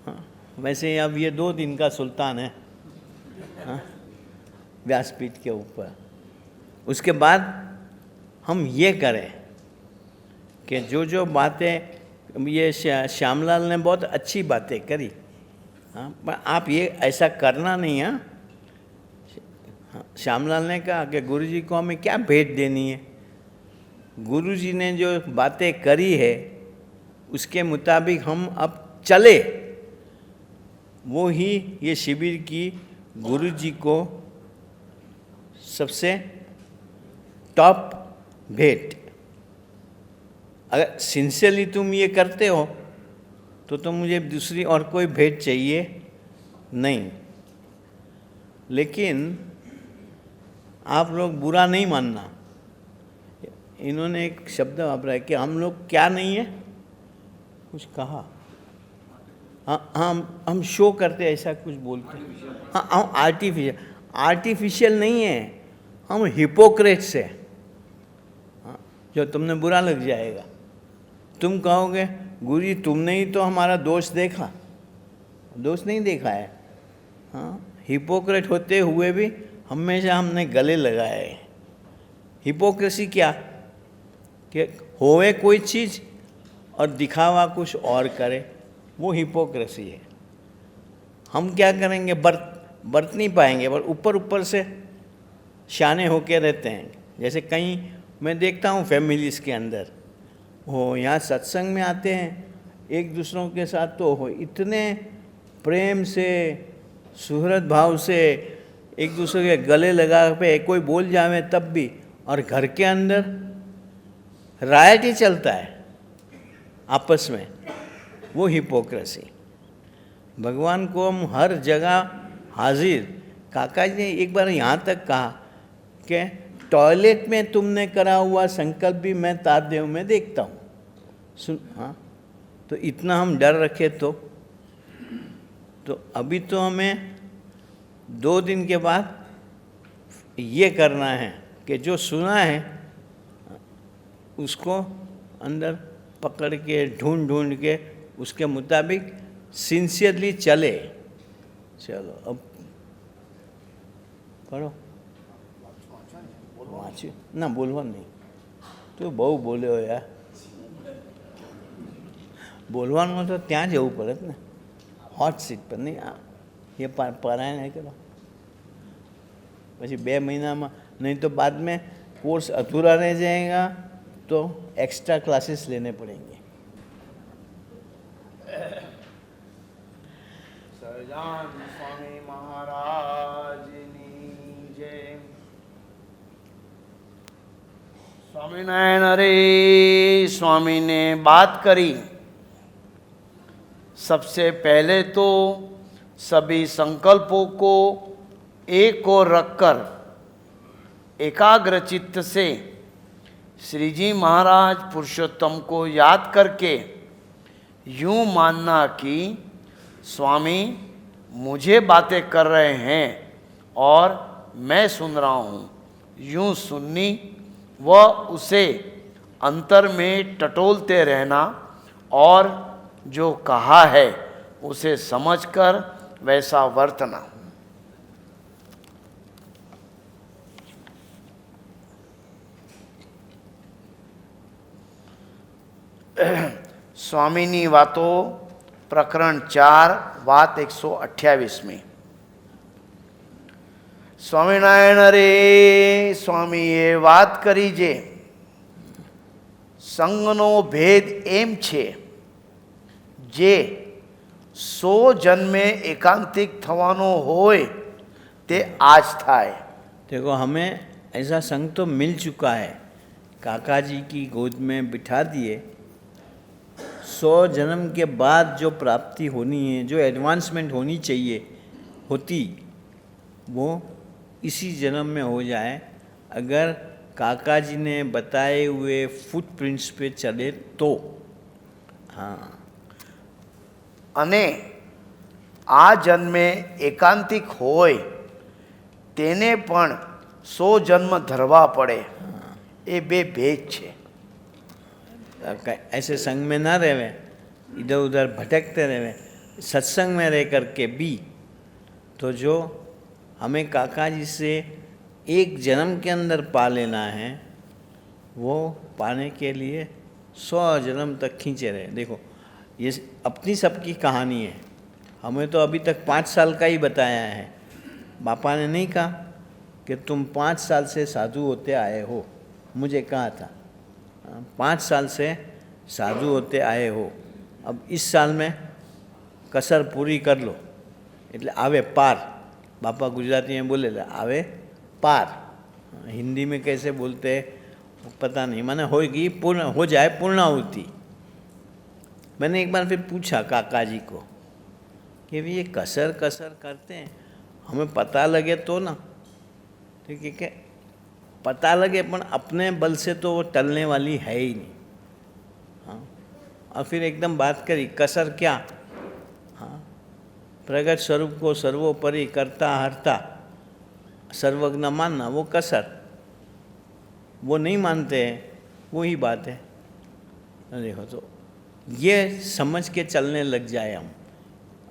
Speaker 3: हाँ, वैसे अब ये 2 दिन का सुल्तान है, हाँ, व्यासपीठ के ऊपर। उसके बाद हम ये करें कि जो बातें, ये श्यामलाल ने बहुत अच्छी बातें करी, हाँ, पर आप ये ऐसा करना नहीं है। श्यामलाल ने कहा कि गुरुजी को हमें क्या भेंट देनी है, गुरुजी ने जो बातें करी है उसके मुताबिक हम अब चले, वो ही ये शिविर की गुरुजी को सबसे टॉप भेंट। अगर सिंसियरली तुम ये करते हो तो मुझे दूसरी और कोई भेंट चाहिए नहीं। लेकिन आप लोग बुरा नहीं मानना, इन्होंने एक शब्द वापरा है कि हम लोग क्या नहीं है, कुछ कहा, हाँ, हम शो करते ऐसा कुछ बोलते, हाँ, हम आर्टिफिशियल नहीं है, हम हिपोक्रेट्स है। हाँ, जो तुमने बुरा लग जाएगा, तुम कहोगे गुरुजी तुमने ही तो हमारा दोष देखा, दोष नहीं देखा है। हाँ, हिपोक्रेट होते हुए भी हमेशा हमने गले लगाए। हिपोक्रेसी क्या कि होवे कोई चीज़ और दिखावा कुछ और करे, वो हिपोक्रेसी है। हम क्या करेंगे, बरत नहीं पाएंगे, पर ऊपर से शाने होके रहते हैं। जैसे कहीं मैं देखता हूँ फैमिलीज़ के अंदर, हो, यहाँ सत्संग में आते हैं एक दूसरों के साथ तो हो इतने प्रेम से सुहृद भाव से एक दूसरे के गले लगा पे कोई बोल जावे तब भी, और घर के अंदर रायट ही चलता है आपस में, वो हिपोक्रेसी। भगवान को हम हर जगह हाजिर। काका जी ने एक बार यहाँ तक कहा कि टॉयलेट में तुमने करा हुआ संकल्प भी मैं तारदेव में देखता हूँ। सुन, हाँ, तो इतना हम डर रखे तो अभी तो हमें 2 दिन के बाद ये करना है कि जो सुना है उसको अंदर पकड़ के ढूंढ के उसके मुताबिक सिंसियरली चले। चलो अब पढ़ो। वाँच्યું ના બોલવાનું નહીં, તો બહુ બોલ્યો યાર। બોલવાનું તો ત્યાં જવું પડે ને, હોટ સીટ પર નહીં। ये पारायण है करो પછી 2 મહિનામાં, नहीं तो बाद में कोर्स अधूरा रह जाएगा तो एक्स्ट्रा क्लासेस लेने पड़ेंगे।
Speaker 4: સહજાનંદ સ્વામી મહારાજની જય। સ્વામિનારાયણ હરે स्वामी ने बात करी। सबसे पहले तो सभी संकल्पों को एक और रखकर एकाग्र चित्त से श्री जी महाराज पुरुषोत्तम को याद करके यूँ मानना कि स्वामी मुझे बातें कर रहे हैं और मैं सुन रहा हूँ, यूँ सुननी व उसे अंतर में टटोलते रहना और जो कहा है उसे समझकर वैसा वर्तना। स्वामीनी वातो प्रकरण 4 વાત 128 में। સ્વામિનારાયણ રે સ્વામીએ વાત કરી જે સંગનો ભેદ એમ છે જે 100 જન્મે એકાંતિક થવાનો હોય તે આજ થાય।
Speaker 3: देखो हमें ऐसा संग तो मिल चुका है, काका जी की गोद में बिठा दिए। 100 जन्म के बाद जो प्राप्ति होनी है, जो एडवांसमेंट होनी चाहिए होती, वो इसी जन्म में हो जाए अगर काका जी ने बताए हुए फुटप्रिंट्स पे चले तो। हाँ,
Speaker 4: અને આ જન્મે એકાંતિક હોય તેને પણ 100 જન્મ ધરવા પડે, એ બે ભેદ છે।
Speaker 3: ऐसे संग में ना रहे, इधर उधर भटकते रहे, सत्संग में रह करके भी। तो जो हमें काका जी से एक जन्म के अंदर पा लेना है, वो पाने के लिए 100 जन्म तक खींचे रहे। देखो ये अपनी सबकी कहानी है, हमें तो अभी तक 5 साल का ही बताया है। बापा ने नहीं कहा कि तुम 5 साल से साधु होते आए हो, मुझे कहा था 5 साल से साधु होते आए हो, अब इस साल में कसर पूरी कर लो એટલે આવે पार। बापा गुजराती में बोले आवे पार, हिंदी में कैसे बोलते पता नहीं, माने होगी पूर्ण, हो जाए पूर्णाहुति। मैंने एक बार फिर पूछा काका जी को कि ये कसर करते हैं, हमें पता लगे तो ना, ठीक है क्या पता लगे, पर अपने बल से तो वो टलने वाली है ही नहीं। हाँ, और फिर एकदम बात करी कसर क्या। हाँ, प्रगट स्वरूप को सर्वोपरि करता हरता सर्वज्ञ मानना, वो कसर, वो नहीं मानते हैं, वही बात है। देखो तो ये समझ के चलने लग जाए हम,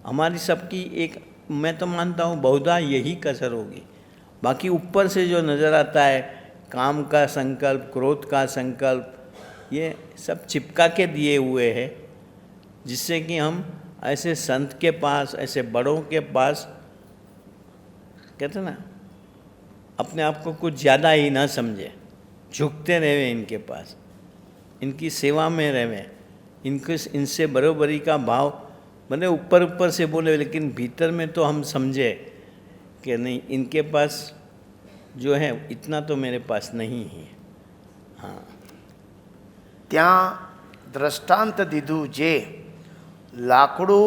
Speaker 3: हमारी सबकी एक, मैं तो मानता हूँ बहुधा यही कसर होगी। बाकी ऊपर से जो नज़र आता है, काम का संकल्प, क्रोध का संकल्प, ये सब चिपका के दिए हुए हैं, जिससे कि हम ऐसे संत के पास, ऐसे बड़ों के पास, कहते ना, अपने आप को कुछ ज़्यादा ही ना समझे, झुकते रहे इनके पास। इनकी सेवा में रहे, इनको इनसे बरोबरी का भाव, मैंने ऊपर ऊपर से बोले, लेकिन भीतर में तो हम समझे कि नहीं, इनके पास जो है इतना तो मेरे पास नहीं है। हाँ,
Speaker 4: ત્યાં દ્રષ્ટાંત દીધું જે લાકડું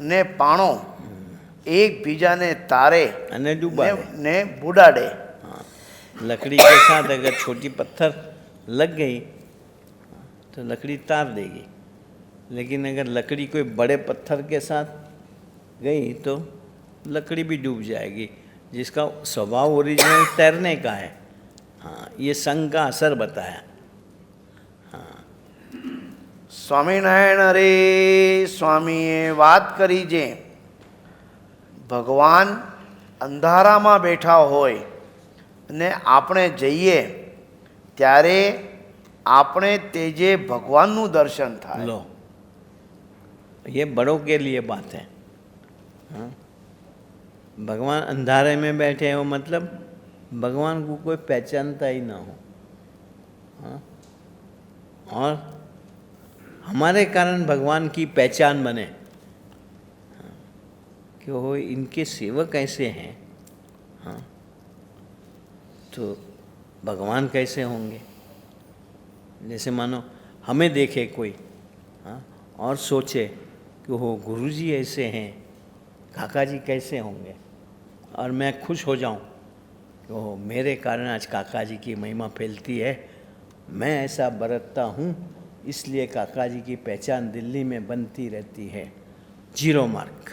Speaker 4: ને પાણો એકબીજાને તારે
Speaker 3: અને ડૂબાડે।
Speaker 4: ને બુડાડે।
Speaker 3: हाँ, लकड़ी के साथ अगर छोटी पत्थर लग गई तो लकड़ी तार देगी, लेकिन अगर लकड़ी कोई बड़े पत्थर के साथ गई तो लकड़ी भी डूब जाएगी, जिसका स्वभाव ओरिजिनल तैरने का है। हाँ, ये संग का असर बताया।
Speaker 4: સ્વામિનારાયણ અરે સ્વામીએ વાત કરી જે ભગવાન અંધારામાં બેઠા હોય ને આપણે જઈએ ત્યારે આપણે તેજે ભગવાનનું દર્શન થાય।
Speaker 3: लो, ये बड़ों के लिए बात है। हाँ? भगवान अंधारे में बैठे हो मतलब भगवान को कोई पहचानता ही ना हो। हाँ? और हमारे कारण भगवान की पहचान बने। हाँ? कि वो इनके सेवक ऐसे हैं, हाँ, तो भगवान कैसे होंगे। जैसे मानो हमें देखे कोई, हाँ, और सोचे कि वो गुरुजी ऐसे हैं, काका जी कैसे होंगे, और मैं खुश हो जाऊं कि वो मेरे कारण आज काका जी की महिमा फैलती है, मैं ऐसा बरतता हूँ, इसलिए काका जी की पहचान दिल्ली में बनती रहती है। 0 मार्क।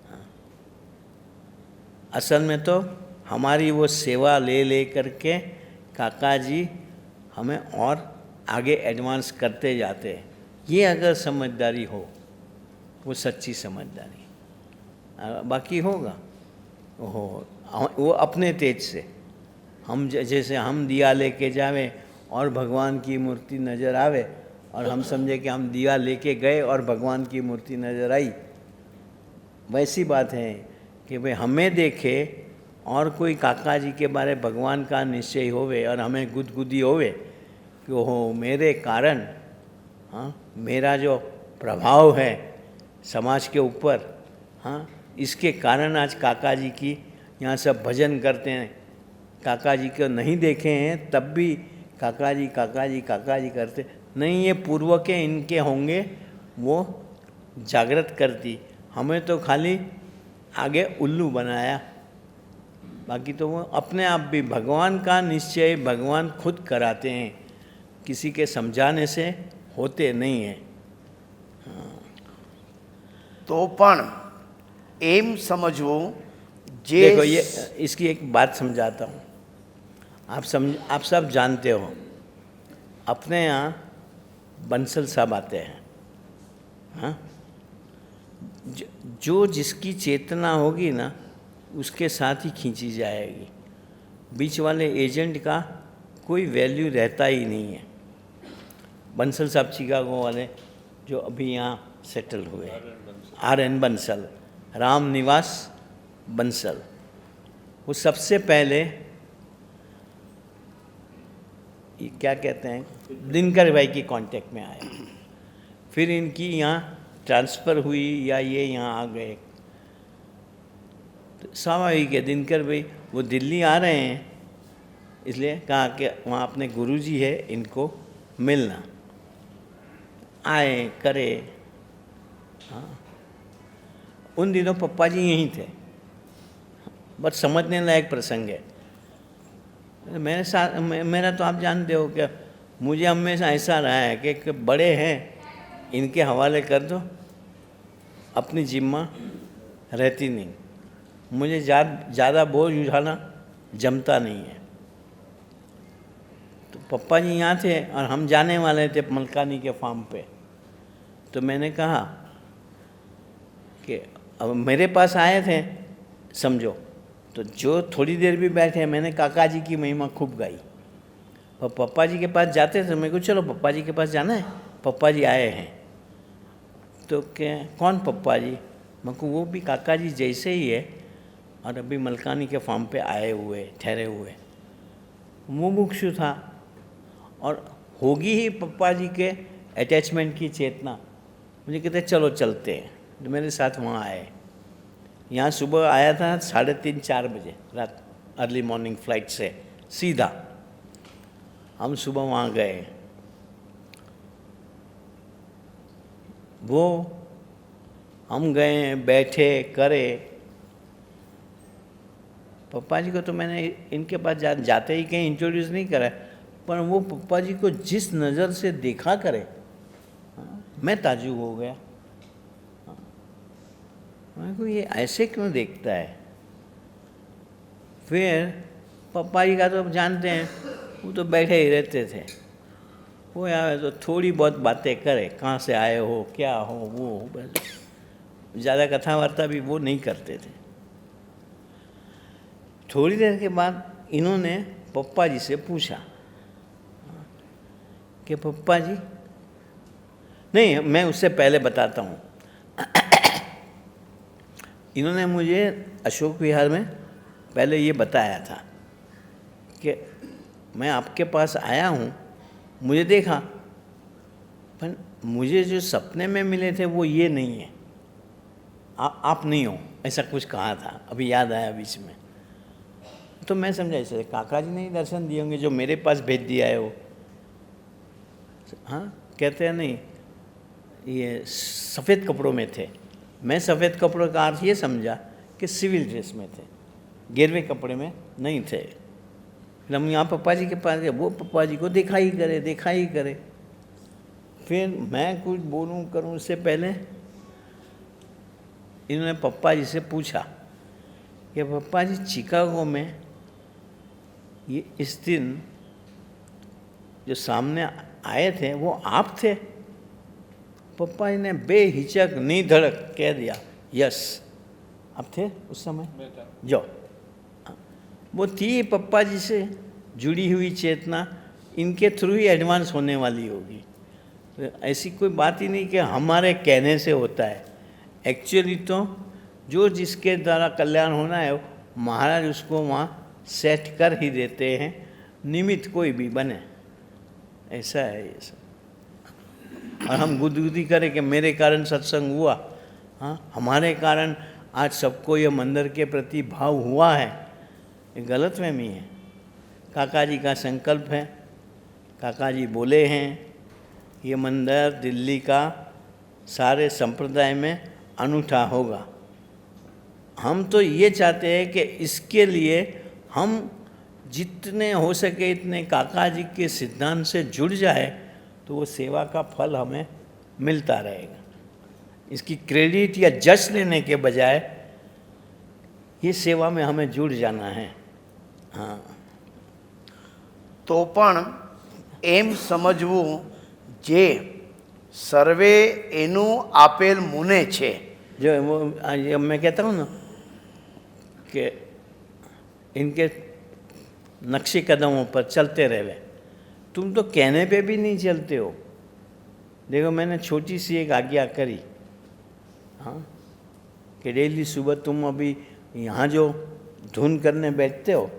Speaker 3: हाँ। असल में तो हमारी वो सेवा ले ले करके काका जी हमें और आगे एडवांस करते जाते हैं। ये अगर समझदारी हो, वो सच्ची समझदारी। बाकी होगा वो अपने तेज से, हम जैसे हम दिया लेके जावे और भगवान की मूर्ति नज़र आवे और हम समझे कि हम दिया लेके गए और भगवान की मूर्ति नज़र आई, वैसी बात है कि भाई हमें देखे और कोई काका जी के बारे भगवान का निश्चय होवे और हमें गुदगुदी होवे कि ओहो मेरे कारण, हाँ, मेरा जो प्रभाव है समाज के ऊपर, हाँ, इसके कारण आज काका जी की यहाँ सब भजन करते हैं। काका जी को नहीं देखे हैं तब भी काका जी काका जी काका जी करते नहीं, ये पूर्व के इनके होंगे, वो जागृत करती, हमें तो खाली आगे उल्लू बनाया। बाकी तो वो अपने आप भी भगवान का निश्चय भगवान खुद कराते हैं, किसी के समझाने से होते नहीं हैं।
Speaker 4: तो पण एम समझवू जे
Speaker 3: देखो ये इसकी एक बात समझाता हूँ, आप सब जानते हो अपने यहाँ बंसल साहब आते हैं, हाँ, जो जिसकी चेतना होगी ना उसके साथ ही खींची जाएगी, बीच वाले एजेंट का कोई वैल्यू रहता ही नहीं है। बंसल साहब चिकागो वाले जो अभी यहाँ सेटल हुए, RN बंसल, राम निवास बंसल, वो सबसे पहले ये क्या कहते हैं दिनकर भाई की कांटेक्ट में आए, फिर इनकी यहाँ ट्रांसफ़र हुई या ये यहाँ आ गए। तो स्वाभाविक है दिनकर भाई वो दिल्ली आ रहे हैं, इसलिए कहा कि वहाँ अपने गुरुजी है इनको मिलना, आए करे। हाँ, उन दिनों पप्पा जी यहीं थे, बस समझने लायक प्रसंग है। मेरे साथ मेरा तो आप जानते हो कि मुझे हमेशा ऐसा रहा है कि बड़े हैं इनके हवाले कर दो, अपनी जिम्मा रहती नहीं, मुझे ज़्यादा बोझ उठाना जमता नहीं है। तो पप्पा जी यहाँ थे और हम जाने वाले थे मलकानी के फार्म पे, तो मैंने कहा कि अब मेरे पास आए थे समझो, तो जो थोड़ी देर भी बैठे मैंने काका जी की महिमा खूब गाई, और पप्पा जी के पास जाते थे, मेरे को चलो पप्पा जी के पास जाना है, पप्पा जी आए हैं। तो क्या कौन पप्पा जी? मैं को वो भी काका जी जैसे ही है और अभी मलकानी के फार्म पे आए हुए ठहरे हुए। मुमुक्षु था और होगी ही पप्पा जी के अटैचमेंट की चेतना। मुझे कहते चलो चलते हैं, तो मेरे साथ वहाँ आए। यहाँ सुबह आया था 3:30-4 बजे रात, अर्ली मॉर्निंग फ्लाइट से सीधा। हम सुबह वहाँ गए, वो हम गए, बैठे करे। पप्पा जी को तो मैंने इनके पास जाते ही कहीं इंट्रोड्यूस नहीं करा, पर वो पप्पा जी को जिस नज़र से देखा करे, मैं ताज्जुब हो गया। मैं को ये ऐसे क्यों देखता है। फिर पप्पा जी का तो आप जानते हैं, वो तो बैठे ही रहते थे। वो यार तो थोड़ी बहुत बातें करे, कहाँ से आए हो, क्या हो, वो बस, ज़्यादा कथा वार्ता भी वो नहीं करते थे। थोड़ी देर के बाद इन्होंने पप्पा जी से पूछा कि पप्पा जी, नहीं मैं उससे पहले बताता हूँ। इन्होंने मुझे अशोक विहार में पहले ये बताया था कि मैं आपके पास आया हूँ, मुझे देखा, पर मुझे जो सपने में मिले थे वो ये नहीं है, आप नहीं हो, ऐसा कुछ कहा था, अभी याद आया बीच में। तो मैं समझा ऐसे काका जी ने ही दर्शन दिए होंगे जो मेरे पास भेज दिया है वो। हाँ, कहते हैं नहीं, ये सफ़ेद कपड़ों में थे। मैं सफ़ेद कपड़ों का अर्थ ये समझा कि सिविल ड्रेस में थे, गेरवे कपड़े में नहीं थे। फिर हम यहाँ पप्पा जी के पास गए, वो पप्पा जी को देखा ही करे। फिर मैं कुछ बोलूँ करूँ उससे पहले इन्होंने पप्पा जी से पूछा कि पप्पा जी, चिकागो में ये इस दिन जो सामने आए थे वो आप थे? पप्पा जी ने बेहिचक निधड़क कह दिया, यस, आप थे उस समय। जो वो थी पप्पा जी से जुड़ी हुई चेतना, इनके थ्रू ही एडवांस होने वाली होगी। तो ऐसी कोई बात ही नहीं कि हमारे कहने से होता है। एक्चुअली तो जो जिसके द्वारा कल्याण होना है, महाराज उसको वहाँ सेट कर ही देते हैं, निमित्त कोई भी बने, ऐसा है ये सब। और हम गुदगुदी करें कि मेरे कारण सत्संग हुआ, हाँ, हमारे कारण आज सबको ये मंदिर के प्रति भाव हुआ है, ये गलतफहमी है। काका जी का संकल्प है, काका जी बोले हैं ये मंदिर दिल्ली का सारे संप्रदाय में अनूठा होगा। हम तो ये चाहते हैं कि इसके लिए हम जितने हो सके इतने काका जी के सिद्धांत से जुड़ जाए तो वो सेवा का फल हमें मिलता रहेगा। इसकी क्रेडिट या जश लेने के बजाय ये सेवा में हमें जुड़ जाना है। हाँ,
Speaker 4: તો પણ એમ સમજવું જે સર્વે એનું આપેલ મુને છે।
Speaker 3: जो वो मैं कहता हूँ ना कि इनके नक्शे कदमों पर चलते रहे। तुम तो कहने पे भी नहीं चलते हो। देखो मैंने छोटी सी एक आज्ञा करी, हाँ, कि डेली सुबह तुम अभी यहाँ जो धुन करने बैठते हो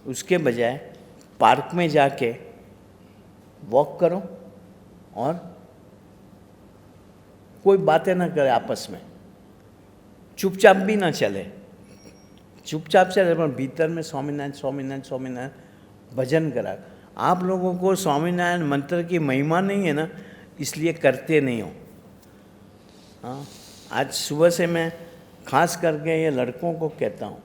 Speaker 3: उसके बजाय पार्क में जाके वॉक करो और कोई बातें ना करे आपस में, चुपचाप भी ना चले, चुपचाप चले पर भीतर में स्वामीनारायण स्वामीनारायण स्वामीनारायण भजन करा। आप लोगों को स्वामीनारायण मंत्र की महिमा नहीं है ना, इसलिए करते नहीं हो। हाँ, आज सुबह से मैं खास करके ये लड़कों को कहता हूँ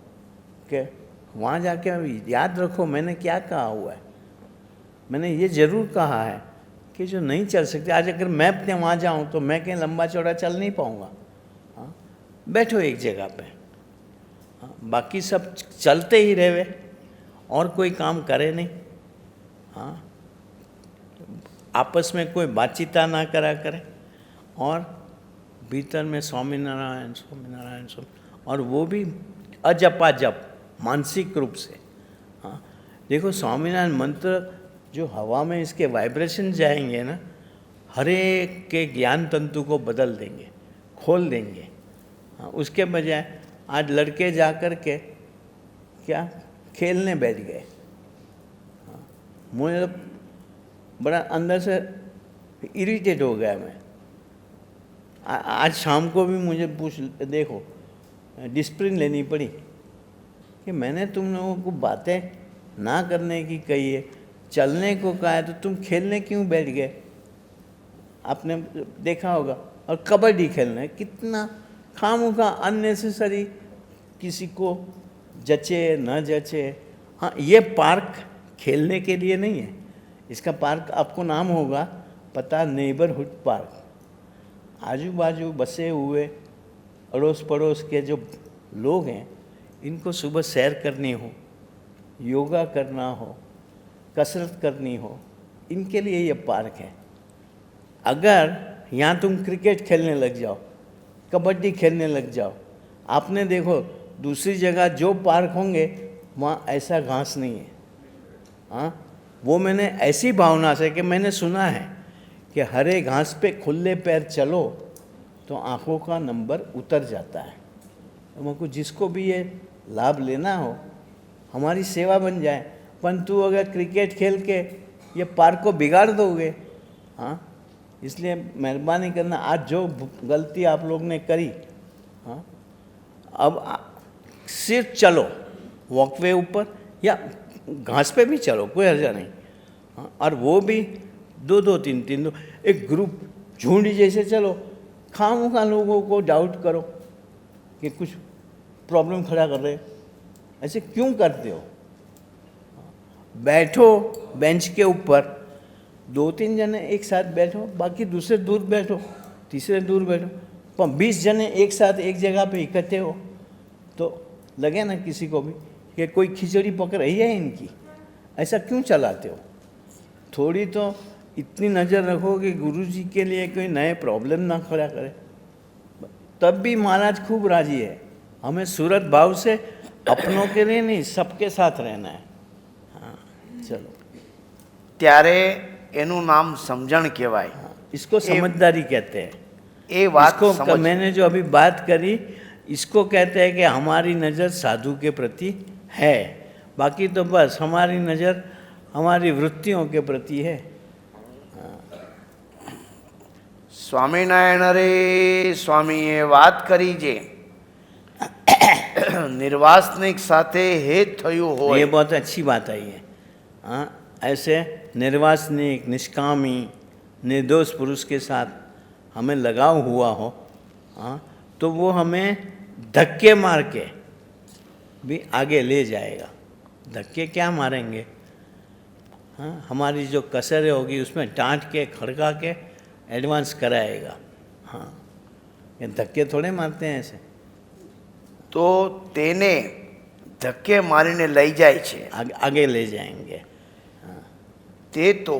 Speaker 3: कि वहाँ जाके याद रखो मैंने क्या कहा हुआ है। मैंने ये ज़रूर कहा है कि जो नहीं चल सकते, आज अगर मैं अपने वहाँ जाऊँ तो मैं कहीं लंबा चौड़ा चल नहीं पाऊँगा। हाँ, बैठो एक जगह पे, हाँ, बाकी सब चलते ही रहे और कोई काम करे नहीं। हाँ, आपस में कोई बातचीत ना करा करे और भीतर में स्वामीनारायण स्वामीनारायण स्वामी, और वो भी अजपा जप मानसिक रूप से। हाँ, देखो स्वामीनारायण मंत्र जो हवा में इसके वाइब्रेशन जाएंगे ना, हर एक के ज्ञान तंतु को बदल देंगे, खोल देंगे। हाँ, उसके बजाय आज लड़के जा कर के क्या खेलने बैठ गए। हाँ, मुझे बड़ा अंदर से इरिटेट हो गया मैं। आज शाम को भी मुझे देखो डिसिप्लिन लेनी पड़ी कि मैंने तुम लोगों को बातें ना करने की कही है, चलने को कहा है, तो तुम खेलने क्यों बैठ गए? आपने देखा होगा। और कबड्डी खेलना है, कितना खामोखा अननेसेसरी, किसी को जचे न जचे। हाँ, ये पार्क खेलने के लिए नहीं है। इसका पार्क आपको नाम होगा पता, नेबरहुड पार्क। आजू बाजू बसे हुए अड़ोस पड़ोस के जो लोग हैं, इनको सुबह सैर करनी हो, योगा करना हो, कसरत करनी हो, इनके लिए ये पार्क है। अगर यहाँ तुम क्रिकेट खेलने लग जाओ, कबड्डी खेलने लग जाओ, आपने देखो दूसरी जगह जो पार्क होंगे वहाँ ऐसा घास नहीं है। हाँ, वो मैंने ऐसी भावना से कि मैंने सुना है कि हरे घास पे खुले पैर चलो तो आँखों का नंबर उतर जाता है। तो मुझको जिसको भी ये लाभ लेना हो, हमारी सेवा बन जाए। परंतु अगर क्रिकेट खेल के ये पार्क को बिगाड़ दोगे, हाँ, इसलिए मेहरबानी करना, आज जो गलती आप लोग ने करी, हाँ, अब सिर्फ चलो वॉकवे ऊपर या घास पे भी चलो, कोई हर्जा नहीं। हाँ, और वो भी दो दो तीन तीन दो, एक ग्रुप झुंड जैसे चलो। खामोखा लोगों को डाउट करो कि कुछ प्रॉब्लम खड़ा कर रहे, ऐसे क्यों करते हो? बैठो बेंच के ऊपर, 2-3 जने एक साथ बैठो, बाकी दूसरे दूर बैठो, तीसरे दूर बैठो। पर 20 जने एक साथ एक जगह पे इकट्ठे हो तो लगे ना किसी को भी कि कोई खिचड़ी पक रही है इनकी। ऐसा क्यों चलाते हो? थोड़ी तो इतनी नज़र रखो कि गुरुजी के लिए कोई नए प्रॉब्लम ना खड़ा करे। तब भी महाराज खूब राजी है। हमें सूरत भाव से अपनों के लिए नहीं, सबके साथ रहना है। हाँ, चलो।
Speaker 4: ત્યારે એનું નામ સમજણ કહેવાય।
Speaker 3: इसको समझदारी कहते हैं।
Speaker 4: એ વાત
Speaker 3: इसको
Speaker 4: સમજ
Speaker 3: मैंने जो अभी बात करी, इसको कहते हैं कि हमारी नज़र साधु के प्रति है। बाकी तो बस हमारी नज़र हमारी वृत्तियों के प्रति है।
Speaker 4: સ્વામિનારાયણ રે સ્વામીએ વાત કરી જે निर्वासनिक साथे हेत थયું होय।
Speaker 3: ये बहुत अच्छी बात आई है। हाँ, ऐसे निर्वासनिक, निष्कामी, निर्दोष पुरुष के साथ हमें लगाव हुआ हो, हाँ, तो वो हमें धक्के मार के भी आगे ले जाएगा। धक्के क्या मारेंगे? हाँ, हमारी जो कसर होगी उसमें डांट के खड़का के एडवांस कराएगा। हाँ, ये धक्के थोड़े मारते हैं ऐसे।
Speaker 4: तो તેને ધક્કે મારીને લઈ જાય છે,
Speaker 3: आगे ले जाएंगे।
Speaker 4: તે તો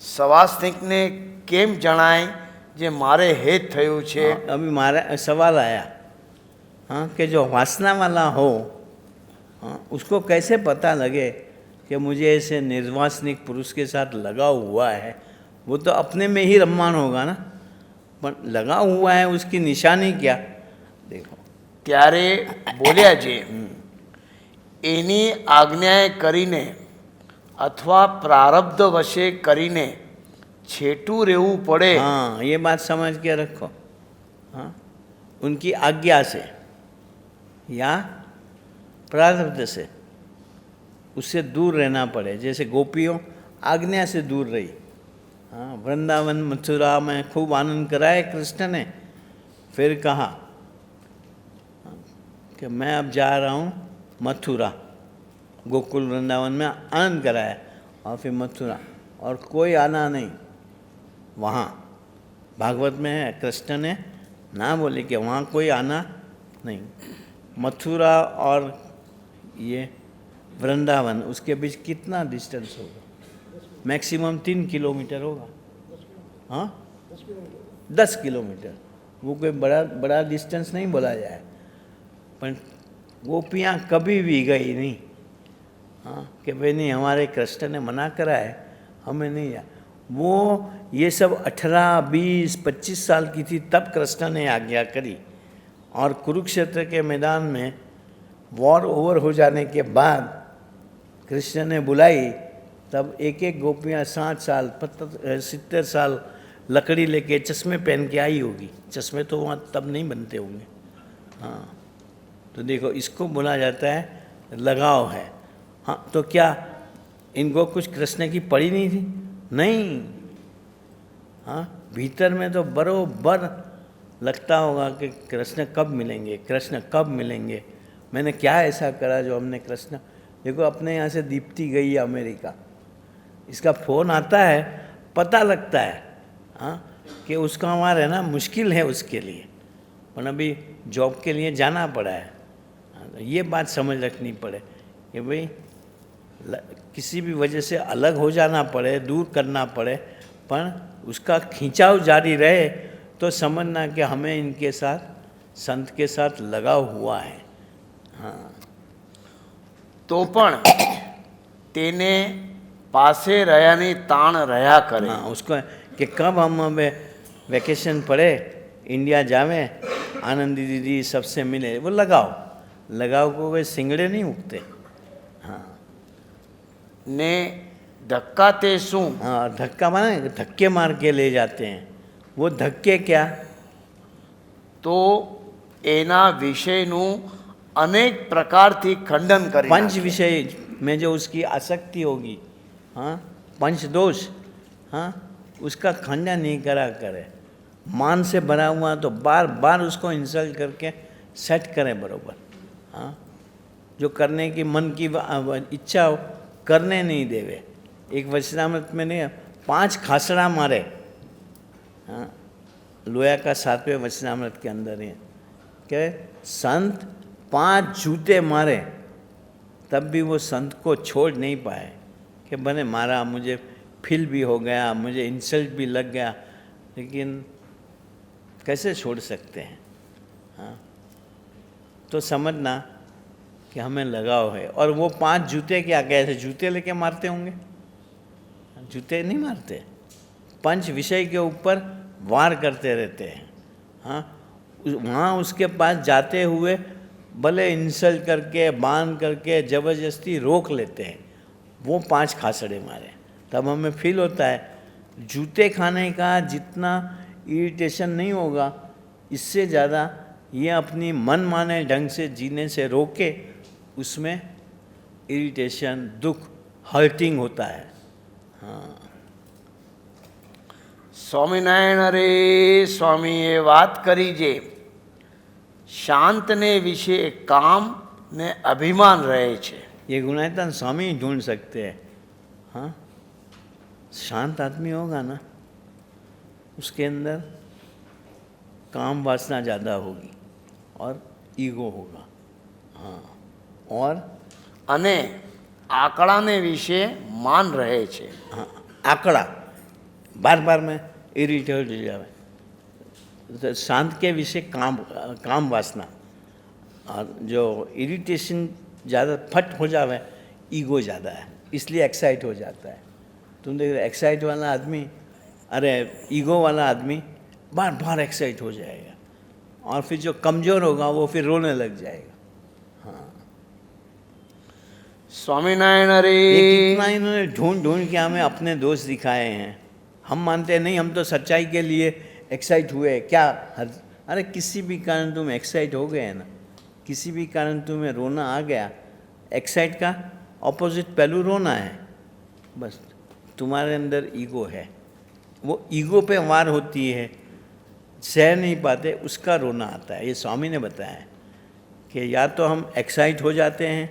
Speaker 4: સવાસનિકને કેમ જણાય જે મારે હેત થયું છે?
Speaker 3: हाँ, अभी हमारा सवाल आया, हाँ, कि जो वासना वाला हो, हाँ, उसको कैसे पता लगे कि मुझे ऐसे निर्वासनिक पुरुष के साथ लगा हुआ है? वो तो अपने में ही रम्मान होगा ना, पर लगा हुआ है उसकी निशानी क्या? देखो,
Speaker 4: ત્યારે બોલ્યા જે એની આજ્ઞાએ કરીને અથવા પ્રારબ્ધ વશે કરીને છેટું રહેવું પડે।
Speaker 3: हाँ, ये बात समझ के रखो। हाँ, उनकी आज्ञा से या प्रारब्ध से उससे दूर रहना पड़े। जैसे गोपियों आज्ञा से दूर रही। हाँ, वृंदावन मथुरा में खूब आनंद कराए कृष्ण ने, फिर कहा कि मैं अब जा रहा हूँ मथुरा। गोकुल वृंदावन में आनंद कराया और फिर मथुरा, और कोई आना नहीं वहाँ। भागवत में है, कृष्ण ने ना बोले कि वहाँ कोई आना नहीं। मथुरा और ये वृंदावन, उसके बीच कितना डिस्टेंस होगा? मैक्सिमम 3 किलोमीटर होगा। हाँ, 10 किलोमीटर। वो कोई बड़ा डिस्टेंस नहीं बोला जाए। पर गोपियाँ कभी भी गई नहीं। हाँ, कि भाई नहीं, हमारे कृष्ण ने मना करा है, हमें नहीं जा। वो ये सब 18, 20, 25 साल की थी तब कृष्ण ने आज्ञा करी। और कुरुक्षेत्र के मैदान में वॉर ओवर हो जाने के बाद कृष्ण ने बुलाई तब एक एक गोपियाँ 60 साल 70 साल लकड़ी लेके चश्मे पहन के आई होगी। चश्मे तो वहाँ तब नहीं बनते होंगे। हाँ, तो देखो इसको बोला जाता है लगाव है। हाँ, तो क्या इनको कुछ कृष्ण की पड़ी नहीं थी? नहीं। हाँ, भीतर में तो बरोबर लगता होगा कि कृष्ण कब मिलेंगे, कृष्ण कब मिलेंगे, मैंने क्या ऐसा करा जो हमने कृष्ण। देखो अपने यहाँ से दीप्ति गई है अमेरिका, इसका फ़ोन आता है, पता लगता है हाँ कि उसका वहाँ रहना मुश्किल है उसके लिए, पर अभी जॉब के लिए जाना पड़ा है। हाँ, तो ये बात समझ रखनी पड़े कि भाई किसी भी वजह से अलग हो जाना पड़े, दूर करना पड़े, पर उसका खिंचाव जारी रहे तो समझना कि हमें इनके साथ, संत के साथ लगाव हुआ है। हाँ,
Speaker 4: તો પણ તેને પાસે રહ્યાની તાણ રહ્યા કરે.
Speaker 3: हाँ, उसको कि कब हम हमें वैकेशन पड़े, इंडिया जावे, आनंदी दीदी सबसे मिले, वो लगाव को वे सिंगड़े नहीं उगते। हाँ
Speaker 4: ને ધક્કા તે શું?
Speaker 3: हाँ, धक्का माने धक्के मार के ले जाते हैं। वो धक्के क्या?
Speaker 4: તો એના વિષયનું અનેક પ્રકારથી ખંડન કરી
Speaker 3: पंच
Speaker 4: નાખે.
Speaker 3: विषय में जो उसकी आसक्ति होगी, हाँ, पंच दोष, हाँ, उसका खंडन नहीं करा करे। मान से भरा हुआ तो बार बार उसको इंसल्ट करके सेट करें बरोबर। हाँ, जो करने की मन की इच्छा हो करने नहीं देवे। एक वचनामृत में नहीं 5 खासड़ा मारे। हाँ, लोया का 7वें वचनामृत के अंदर है कि संत 5 जूते मारे तब भी वो संत को छोड़ नहीं पाए कि बने मारा, मुझे फील भी हो गया, मुझे इंसल्ट भी लग गया, लेकिन कैसे छोड़ सकते हैं। हाँ, तो समझना कि हमें लगाव है। और वो 5 जूते क्या कहते, जूते लेके मारते होंगे? जूते नहीं मारते, पंच विषय के ऊपर वार करते रहते हैं। हाँ, वहाँ उसके पास जाते हुए भले इंसल्ट करके, बांध करके, ज़बरदस्ती रोक लेते हैं। वो 5 खासड़े मारे तब हमें फील होता है। जूते खाने का जितना इरिटेशन नहीं होगा, इससे ज़्यादा ये अपनी मन माने ढंग से जीने से रोके, उसमें इरिटेशन, दुख, हर्टिंग होता है। हाँ,
Speaker 4: સ્વામિનારાયણ અરે સ્વામીએ વાત કરી જે શાંતને વિશે કામ ને અભિમાન રહે છે.
Speaker 3: ये गुणायतन स्वामी ही ढूंढ सकते हैं। हाँ, शांत आदमी होगा ना, उसके अंदर काम वासना ज़्यादा होगी और ईगो होगा। हाँ, और
Speaker 4: અને આંકડાને વિશે માન રહે છે.
Speaker 3: हाँ, आंकड़ा बार बार में इरिटेट हो जाए। तो शांत के विषय काम वासना, और जो इरिटेशन ज़्यादा फट हो जावे, ईगो ज़्यादा है, इसलिए एक्साइट हो जाता है। तुम देख एक्साइट वाला आदमी, अरे ईगो वाला आदमी बार बार एक्साइट हो जाएगा, और फिर जो कमज़ोर होगा वो फिर रोने लग जाएगा।
Speaker 4: સ્વામિનારાયણ
Speaker 3: ये
Speaker 4: અરે
Speaker 3: कितना इन्होंने ढूंढ ढूंढ के हमें अपने दोष दिखाए हैं। हम मानते नहीं, हम तो सच्चाई के लिए एक्साइट हुए। क्या अरे किसी भी कारण तुम एक्साइट हो गए ना, किसी भी कारण तुम्हें रोना आ गया, एक्साइट का ऑपोजिट पहलू रोना है। बस तुम्हारे अंदर ईगो है, वो ईगो पे वार होती है, सह नहीं पाते, उसका रोना आता है। ये स्वामी ने बताया है कि या तो हम एक्साइट हो जाते हैं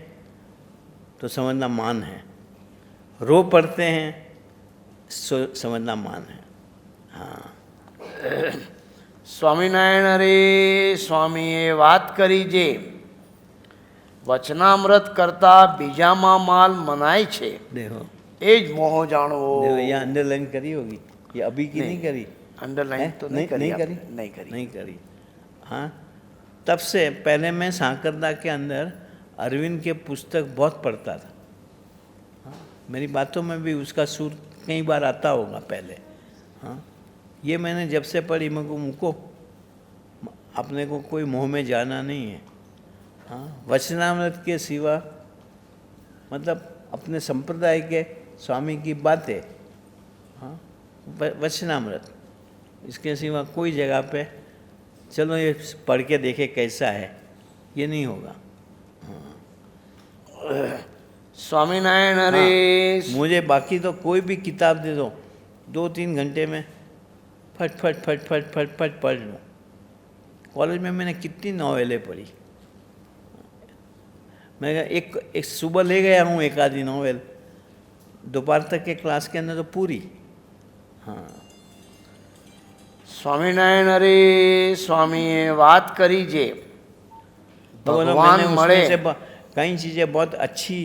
Speaker 3: तो समझना मान है, रो पड़ते हैं समझना मान है। हाँ,
Speaker 4: સ્વામિનારાયણ અરે સ્વામીએ વાત કરી જે વચનામૃત કરતા બીજામાં માલ મનાય છે
Speaker 3: देखो
Speaker 4: એ જ મોહ જાણવો.
Speaker 3: देखो यहाँ अंडरलाइन करी होगी, ये अभी की नहीं करी?
Speaker 4: અંડરલાઈન
Speaker 3: हैं?
Speaker 4: તો नहीं करी
Speaker 3: नहीं
Speaker 4: आपने,
Speaker 3: करी,
Speaker 4: नहीं करी.
Speaker 3: नहीं करी। हाँ, तब से पहले मैं सांकरदा के अंदर अरविंद के पुस्तक बहुत पढ़ता था। हाँ, मेरी बातों में भी उसका सुर कई बार आता होगा पहले। हाँ, ये मैंने जब से पढ़ी, मुझको अपने को कोई मोह में जाना नहीं है। हाँ, वचनामृत के सिवा, मतलब अपने संप्रदाय के स्वामी की बातें, हाँ, वचनामृत, इसके सिवा कोई जगह पे चलो ये पढ़ के देखे कैसा है, ये नहीं होगा।
Speaker 4: स्वामीनारायण हरे।
Speaker 3: मुझे बाकी तो कोई भी किताब दे दो, 2-3 घंटे में फट फट फट फट फट फट पढ़ लूँ। कॉलेज में मैंने कितनी नॉवेलें पढ़ी, मैं एक सुबह ले गया हूँ एक आधी नॉवेल, दोपहर तक के क्लास के अंदर तो पूरी। हाँ,
Speaker 4: સ્વામિનારાયણ હરે સ્વામીએ વાત કરી જે
Speaker 3: तो बोलो
Speaker 4: ભગવાન
Speaker 3: मैंने
Speaker 4: મળે
Speaker 3: उसमें से कई चीज़ें बहुत अच्छी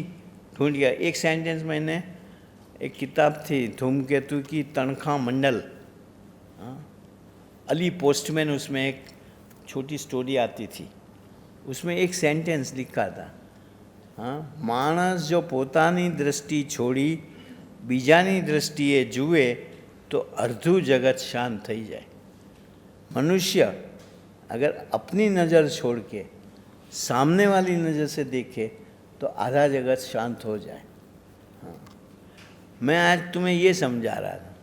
Speaker 3: ढूंढ गया। एक सेंटेंस मैंने, एक किताब थी धूमकेतु की तनख्वाह मंडल, हाँ, अली पोस्टमैन, उसमें एक छोटी स्टोरी आती थी, उसमें एक सेंटेंस लिखा था, हाँ, मानस जो पोतानी दृष्टि छोड़ी बीजानी दृष्टिए जुए तो अर्धु जगत शांत थई जाए। मनुष्य अगर अपनी नज़र छोड़ के सामने वाली नज़र से देखे तो आधा जगत शांत हो जाए। हाँ, मैं आज तुम्हें ये समझा रहा था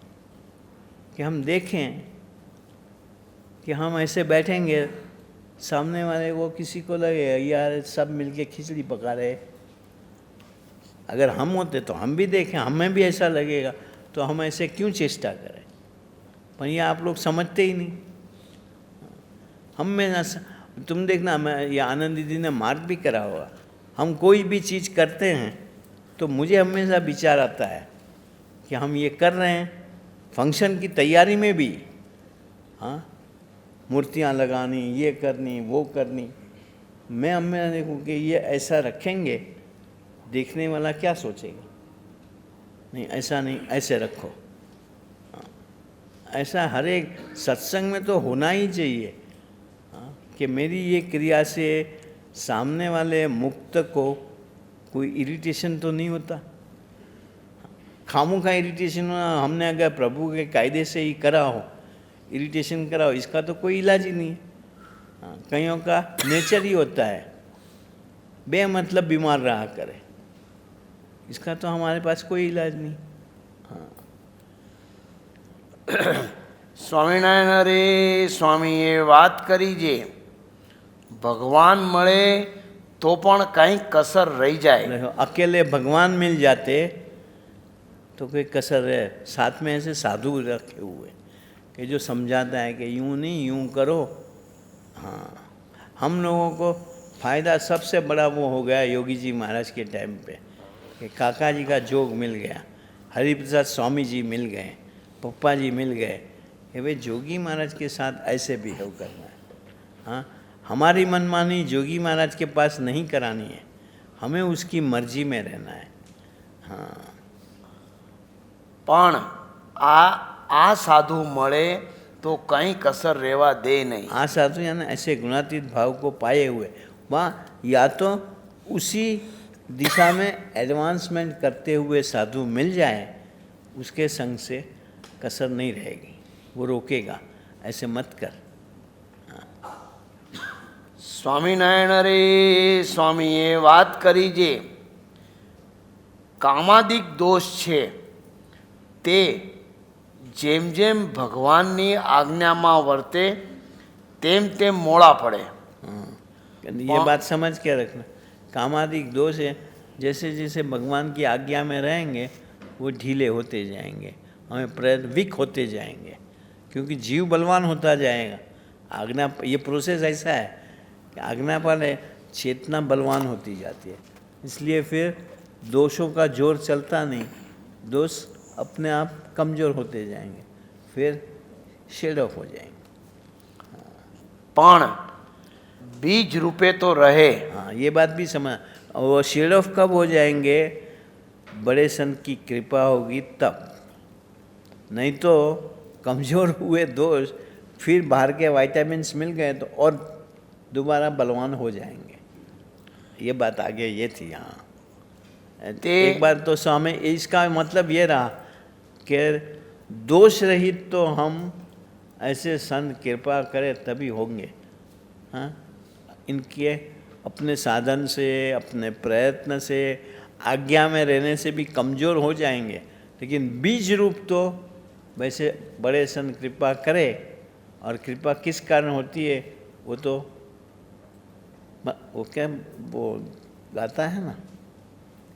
Speaker 3: कि हम देखें कि हम ऐसे बैठेंगे, सामने वाले को किसी को लगे यार सब मिलके खिचड़ी पका रहे। अगर हम होते तो हम भी देखें, हमें भी ऐसा लगेगा, तो हम ऐसे क्यों चेष्टा करें? पर ये आप लोग समझते ही नहीं। हम में ना, तुम देखना, मैं ये आनंद दीदी ने मार्क भी करा होगा, हम कोई भी चीज़ करते हैं तो मुझे हमेशा विचार आता है कि हम ये कर रहे हैं, फंक्शन की तैयारी में भी, हाँ, मूर्तियाँ लगानी, ये करनी, वो करनी, मैं हमें देखूँ कि ये ऐसा रखेंगे, देखने वाला क्या सोचेगा? नहीं, ऐसा नहीं, ऐसे रखो। ऐसा हर एक सत्संग में तो होना ही चाहिए, हाँ, कि मेरी ये क्रिया से सामने वाले मुक्त को कोई इरिटेशन तो नहीं होता। खामों का इरिटेशन होना, हमने अगर प्रभु के कायदे से ही करा हो, इरिटेशन करा हो, इसका तो कोई इलाज ही नहीं है। हाँ, कईयों का नेचर ही होता है बेमतलब बीमार रहा करे, इसका तो हमारे पास कोई इलाज नहीं।
Speaker 4: સ્વામિનારાયણ હરે સ્વામીએ વાત કરી જે ભગવાન મળે તો પણ કંઈ કસર રહી જાય।
Speaker 3: देखो, अकेले भगवान मिल जाते तो कोई कसर है, साथ में ऐसे साधु रखे हुए कि जो समझाता है कि यूँ नहीं, यूँ करो। हाँ, हम लोगों को फ़ायदा सबसे बड़ा वो हो गया योगी जी महाराज के टाइम पे कि काका जी का जोग मिल गया, हरिप्रसाद स्वामी जी मिल गए, पप्पा जी मिल गए कि भाई जोगी महाराज के साथ ऐसे बिहेव करना है। हाँ, हमारी मनमानी जोगी महाराज के पास नहीं करानी है, हमें उसकी मर्जी में रहना है। हाँ,
Speaker 4: પણ આ સાધુ મળે તો કંઈ કસર રહેવા દે નહીં।
Speaker 3: આ साधु यानी ऐसे गुणातीत भाव को पाए हुए, वहाँ या तो उसी दिशा में एडवांसमेंट करते हुए साधु मिल जाए, उसके संग से कसर नहीं रहेगी, वो रोकेगा, ऐसे मत कर।
Speaker 4: સ્વામિનારાયણ હરે સ્વામીએ વાત કરી જે કામાદિક દોષ છે તે જેમ જેમ ભગવાનની આજ્ઞામાં વર્તે તેમ તેમ મોડા પડે।
Speaker 3: ये बात समझ के रखना, कामादिक दोष है, जैसे जैसे भगवान की आज्ञा में रहेंगे वो ढीले होते जाएंगे, हमें प्रयत्न वीक होते जाएंगे, क्योंकि जीव बलवान होता जाएगा। आज्ञा, ये प्रोसेस ऐसा है कि आज्ञा पर चेतना बलवान होती जाती है, इसलिए फिर दोषों का जोर चलता नहीं, दोष अपने आप कमज़ोर होते जाएंगे, फिर शेड ऑफ हो जाएंगे।
Speaker 4: પણ बीज रूपे तो रहे।
Speaker 3: हाँ, ये बात भी समझ। और वो शेड ऑफ कब हो जाएंगे? बड़े संत की कृपा होगी तब, नहीं तो कमज़ोर हुए दोष फिर बाहर के वाइटामिन्स मिल गए तो और दोबारा बलवान हो जाएंगे। ये बात आगे ये थी। हाँ, एक बार तो स्वामी, इसका मतलब ये रहा कि दोष रहित तो हम ऐसे संत कृपा करे तभी होंगे। हाँ, इनके अपने साधन से, अपने प्रयत्न से, आज्ञा में रहने से भी कमज़ोर हो जाएंगे, लेकिन बीज रूप तो वैसे बड़े संत कृपा करे। और कृपा किस कारण होती है वो तो वो क्या वो गाता है ना,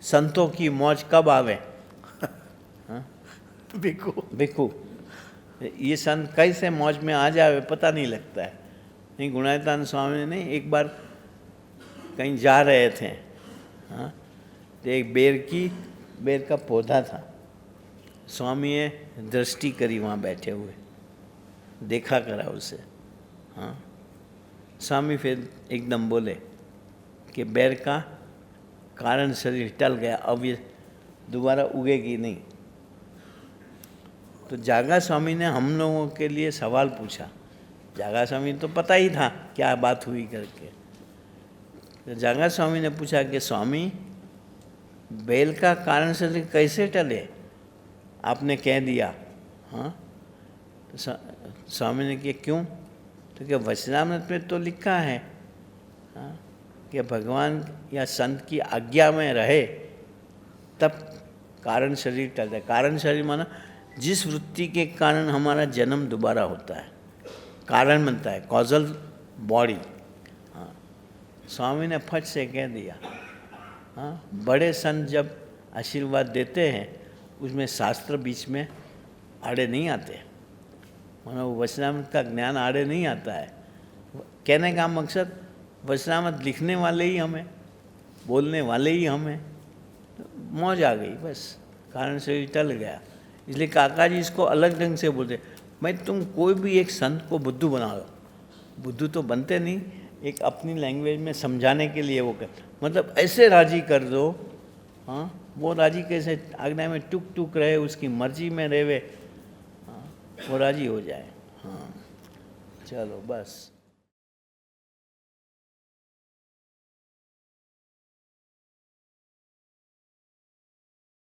Speaker 3: संतों की मौज कब आवे। हाँ? भिक्खू ये संत कैसे मौज में आ जावे पता नहीं लगता है। नहीं, गुणातीतानंद स्वामी ने एक बार कहीं जा रहे थे, हाँ, तो एक बेर का पौधा था। स्वामी ने दृष्टि करी वहाँ बैठे हुए, देखा करा उसे। हाँ, स्वामी फिर एकदम बोले कि बेर का कारण शरीर टल गया, अब ये दोबारा उगेगी नहीं। तो जागा स्वामी ने हम लोगों के लिए सवाल पूछा। जागा स्वामी तो पता ही था क्या बात हुई करके। तो जागा स्वामी ने पूछा कि स्वामी, बेल का कारण शरीर कैसे टले, आपने कह दिया। हाँ, तो स्वामी ने कहा क्यों, तो क्या वचनामृत में तो लिखा है, हाँ, कि भगवान या संत की आज्ञा में रहे तब कारण शरीर टलता है। कारण शरीर माना जिस वृत्ति के कारण हमारा जन्म दोबारा होता है, कारण बनता है, कॉजल बॉडी। हाँ, स्वामी ने फट से कह दिया। हाँ, बड़े संत जब आशीर्वाद देते हैं उसमें शास्त्र बीच में आड़े नहीं आते, मानो वचनामृत का ज्ञान आड़े नहीं आता है। कहने का मकसद वचनामृत लिखने वाले ही हमें, बोलने वाले ही हमें, तो मौज आ गई बस, कारण से टल गया। इसलिए काका जी इसको अलग ढंग से बोलते, भाई तुम कोई भी एक संत को बुद्धू बना लो, बुद्धू तो बनते नहीं, एक अपनी लैंग्वेज में समझाने के लिए वो कर, मतलब ऐसे राजी कर दो। हाँ, वो राजी कैसे, आज्ञा में टुक टुक रहे, उसकी मर्जी में रहे, हाँ, वो राजी हो जाए। हाँ, चलो बस।